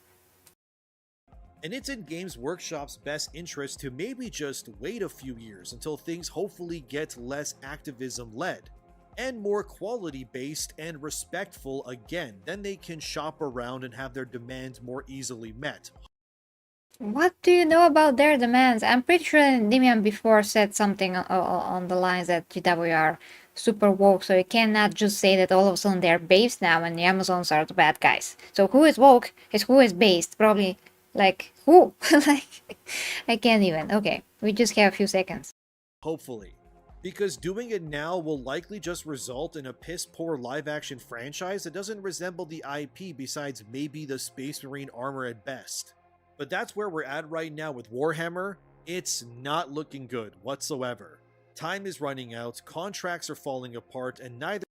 Speaker 2: And it's in Games Workshop's best interest to maybe just wait a few years until things hopefully get less activism-led and more quality-based and respectful again. Then they can shop around and have their demands more easily met.
Speaker 1: What do you know about their demands? I'm pretty sure ENDYMION before said something on the lines that GW are super woke, so you cannot just say that all of a sudden they're based now and the Amazons are the bad guys. So who is woke is who is based, probably, like, who? Like, I can't even. Okay, we just have a few seconds.
Speaker 2: Hopefully. Because doing it now will likely just result in a piss poor live action franchise that doesn't resemble the IP besides maybe the Space Marine armor at best. But that's where we're at right now with Warhammer. It's not looking good whatsoever. Time is running out, contracts are falling apart, and neither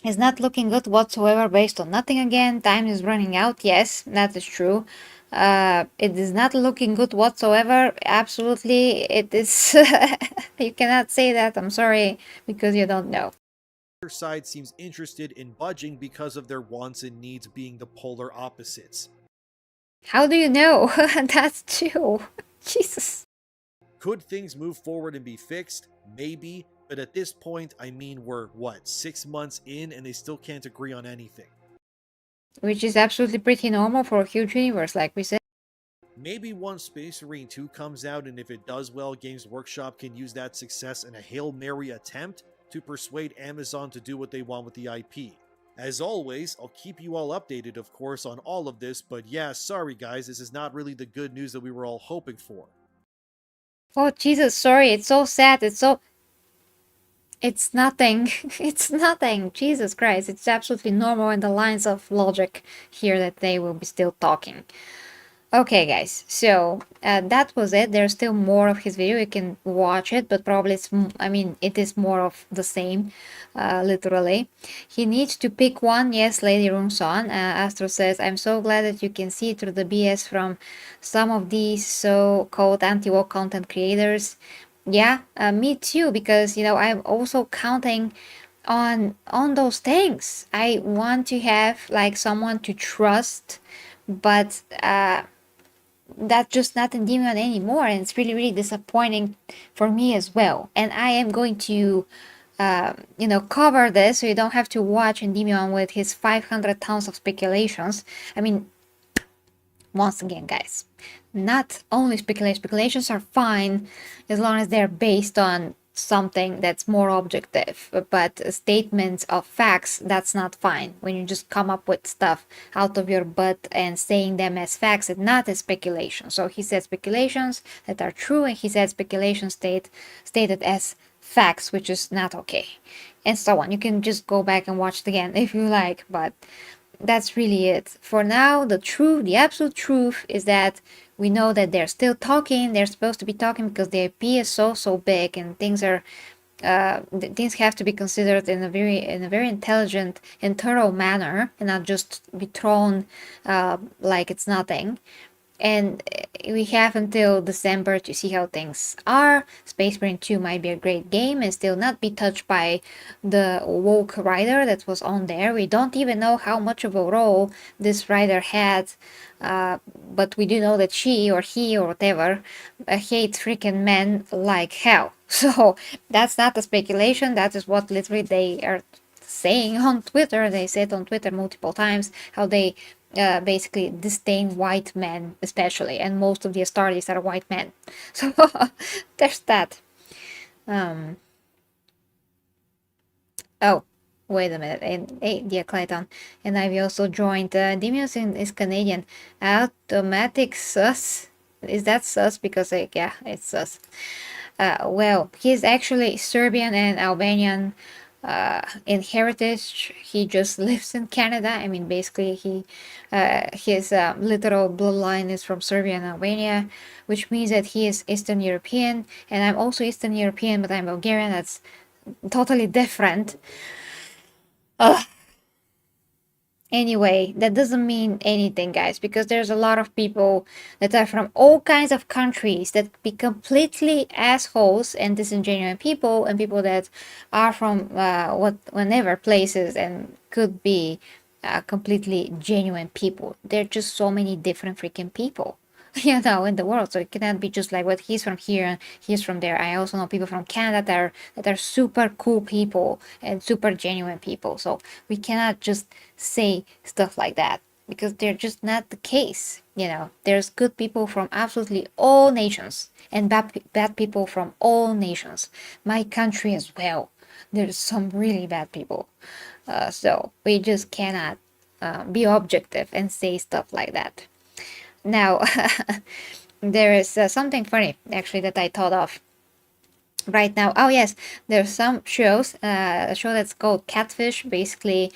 Speaker 1: It's not looking good whatsoever based on nothing again. Time is running out. Yes, that is true. It is not looking good whatsoever. Absolutely, it is. You cannot say that. I'm sorry, because you don't know.
Speaker 2: side seems interested in budging because of their wants and needs being the polar opposites.
Speaker 1: How do you know? That's true. Jesus.
Speaker 2: Could things move forward and be fixed? Maybe, but at this point, I mean, we're what, 6 months in and they still can't agree on anything.
Speaker 1: Which is absolutely pretty normal for a huge universe, like we said.
Speaker 2: Maybe once Space Marine 2 comes out, and if it does well, Games Workshop can use that success in a Hail Mary attempt to persuade Amazon to do what they want with the IP. As always, I'll keep you all updated, of course, on all of this, but yeah, sorry guys, this is not really the good news that we were all hoping for.
Speaker 1: Oh, Jesus, sorry. It's so sad. It's nothing. It's nothing. Jesus Christ. It's absolutely normal in the lines of logic here that they will be still talking. Okay, guys, so that was it. There's still more of his video. You can watch it, but probably I mean, it is more of the same, literally. He needs to pick one. Yes, Lady Runson. Astro says, I'm so glad that you can see through the BS from some of these so-called anti-woke content creators. Yeah, me too, because, you know, I'm also counting on those things. I want to have, like, someone to trust, but that's just not ENDYMION anymore, and it's really, really disappointing for me as well. And I am going to, you know, cover this so you don't have to watch ENDYMION with his 500 tons of speculations. I mean, once again, guys, not only speculation. Speculations are fine as long as they're based on something that's more objective, but statements of facts, that's not fine. When you just come up with stuff out of your butt and saying them as facts and not as speculation. So he said speculations that are true, and he said speculation stated as facts, which is not okay, and so on. You can just go back and watch it again if you like, but that's really it. For now, the truth, the absolute truth is that we know that they're still talking. They're supposed to be talking because the IP is so big, and things are things have to be considered in a very intelligent and thorough manner, and not just be thrown like it's nothing. And we have until December to see how things are. Space Marine 2 might be a great game and still not be touched by the woke writer that was on there. We don't even know how much of a role this writer had, but we do know that she or he or whatever hates freaking men like hell. So that's not a speculation, that is what literally they are saying on Twitter. They said on Twitter multiple times how they basically disdain white men, especially, and most of the Astartes are white men. So there's that. Oh, wait a minute. And hey, dear Clayton, and I've also joined. Demios is Canadian. Automatic sus. Is that sus? Because yeah, it's sus. Well, he's actually Serbian and Albanian in heritage. He just lives in Canada. I mean, basically, his literal bloodline is from Serbia and Albania, which means that he is Eastern European, and I'm also Eastern European, but I'm Bulgarian. That's totally different. Anyway, that doesn't mean anything, guys, because there's a lot of people that are from all kinds of countries that be completely assholes and disingenuous people, and people that are from whenever places and could be completely genuine people. There are just so many different freaking people. You know, in the world, so it cannot be just like what he's from here and he's from there. I also know people from Canada that are super cool people and super genuine people. So we cannot just say stuff like that because they're just not the case. You know, there's good people from absolutely all nations and bad people from all nations. My country as well. There's some really bad people. So we just cannot be objective and say stuff like that. Now, there is something funny actually that I thought of. right now. Oh yes, there's some shows, a show that's called Catfish. Basically,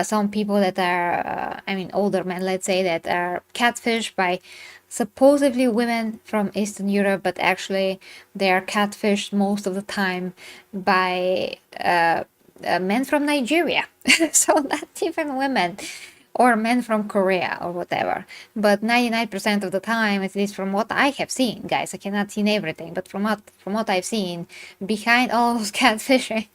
Speaker 1: some people that are, I mean, older men, let's say, that are catfished by supposedly women from Eastern Europe, but actually they are catfished most of the time by men from Nigeria. So not even women or men from Korea or whatever. But 99% of the time, at least from what I have seen, guys, I cannot see everything, but from what I've seen, behind all those catfishing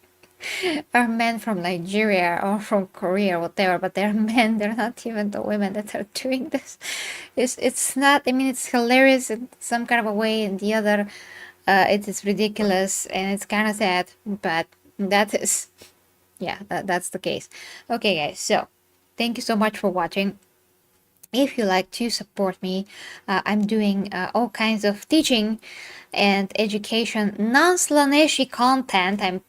Speaker 1: are men from Nigeria or from Korea or whatever, but they're men, they're not even the women that are doing this. It's not, I mean, it's hilarious in some kind of a way, and the other, it is ridiculous and it's kind of sad, but that is, yeah, that's the case. Okay, guys, so thank you so much for watching. If you like to support me, I'm doing all kinds of teaching and education, non-Slaaneshi content. I'm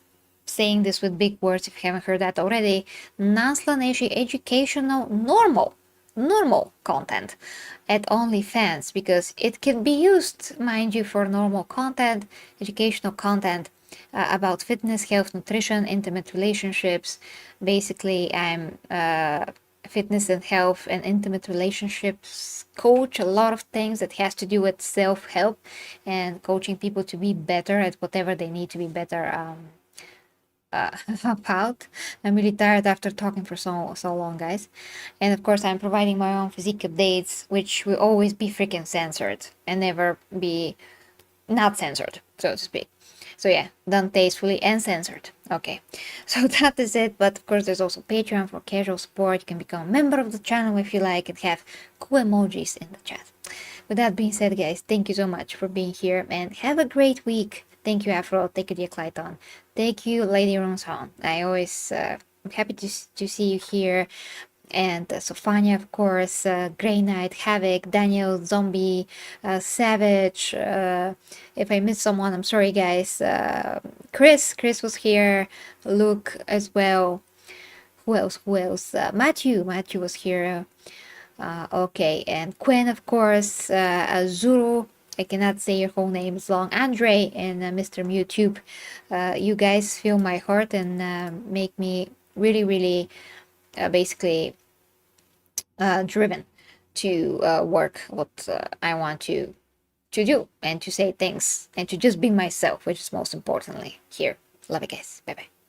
Speaker 1: saying this with big words if you haven't heard that already. Non-Slaaneshi educational normal content at OnlyFans, because it can be used, mind you, for normal content, educational content about fitness, health, nutrition, intimate relationships. Basically, I'm fitness and health and intimate relationships coach, a lot of things that has to do with self-help and coaching people to be better at whatever they need to be better about. I'm really tired after talking for so long, guys. And of course, I'm providing my own physique updates, which will always be freaking censored and never be not censored, so to speak. So yeah, done tastefully and censored. Okay, so that is it. But of course, there's also Patreon for casual support. You can become a member of the channel if you like and have cool emojis in the chat. With that being said, guys, thank you so much for being here and have a great week. Thank you, Afro. Thank you, Clayton. Thank you, Lady Ronson. I always I'm happy to see you here. And Sophania, of course, Grey Knight, Havoc, Daniel, Zombie, Savage. If I missed someone, I'm sorry, guys. Chris was here. Luke as well. Who else? Who else? Matthew was here. Okay, and Quinn, of course. Zuru. I cannot say your whole name. It's long. Andre and Mr. Mewtube. You guys fill my heart and make me really, really, basically driven to work what I want to do and to say things and to just be myself, which is most importantly here. Love you guys. Bye bye.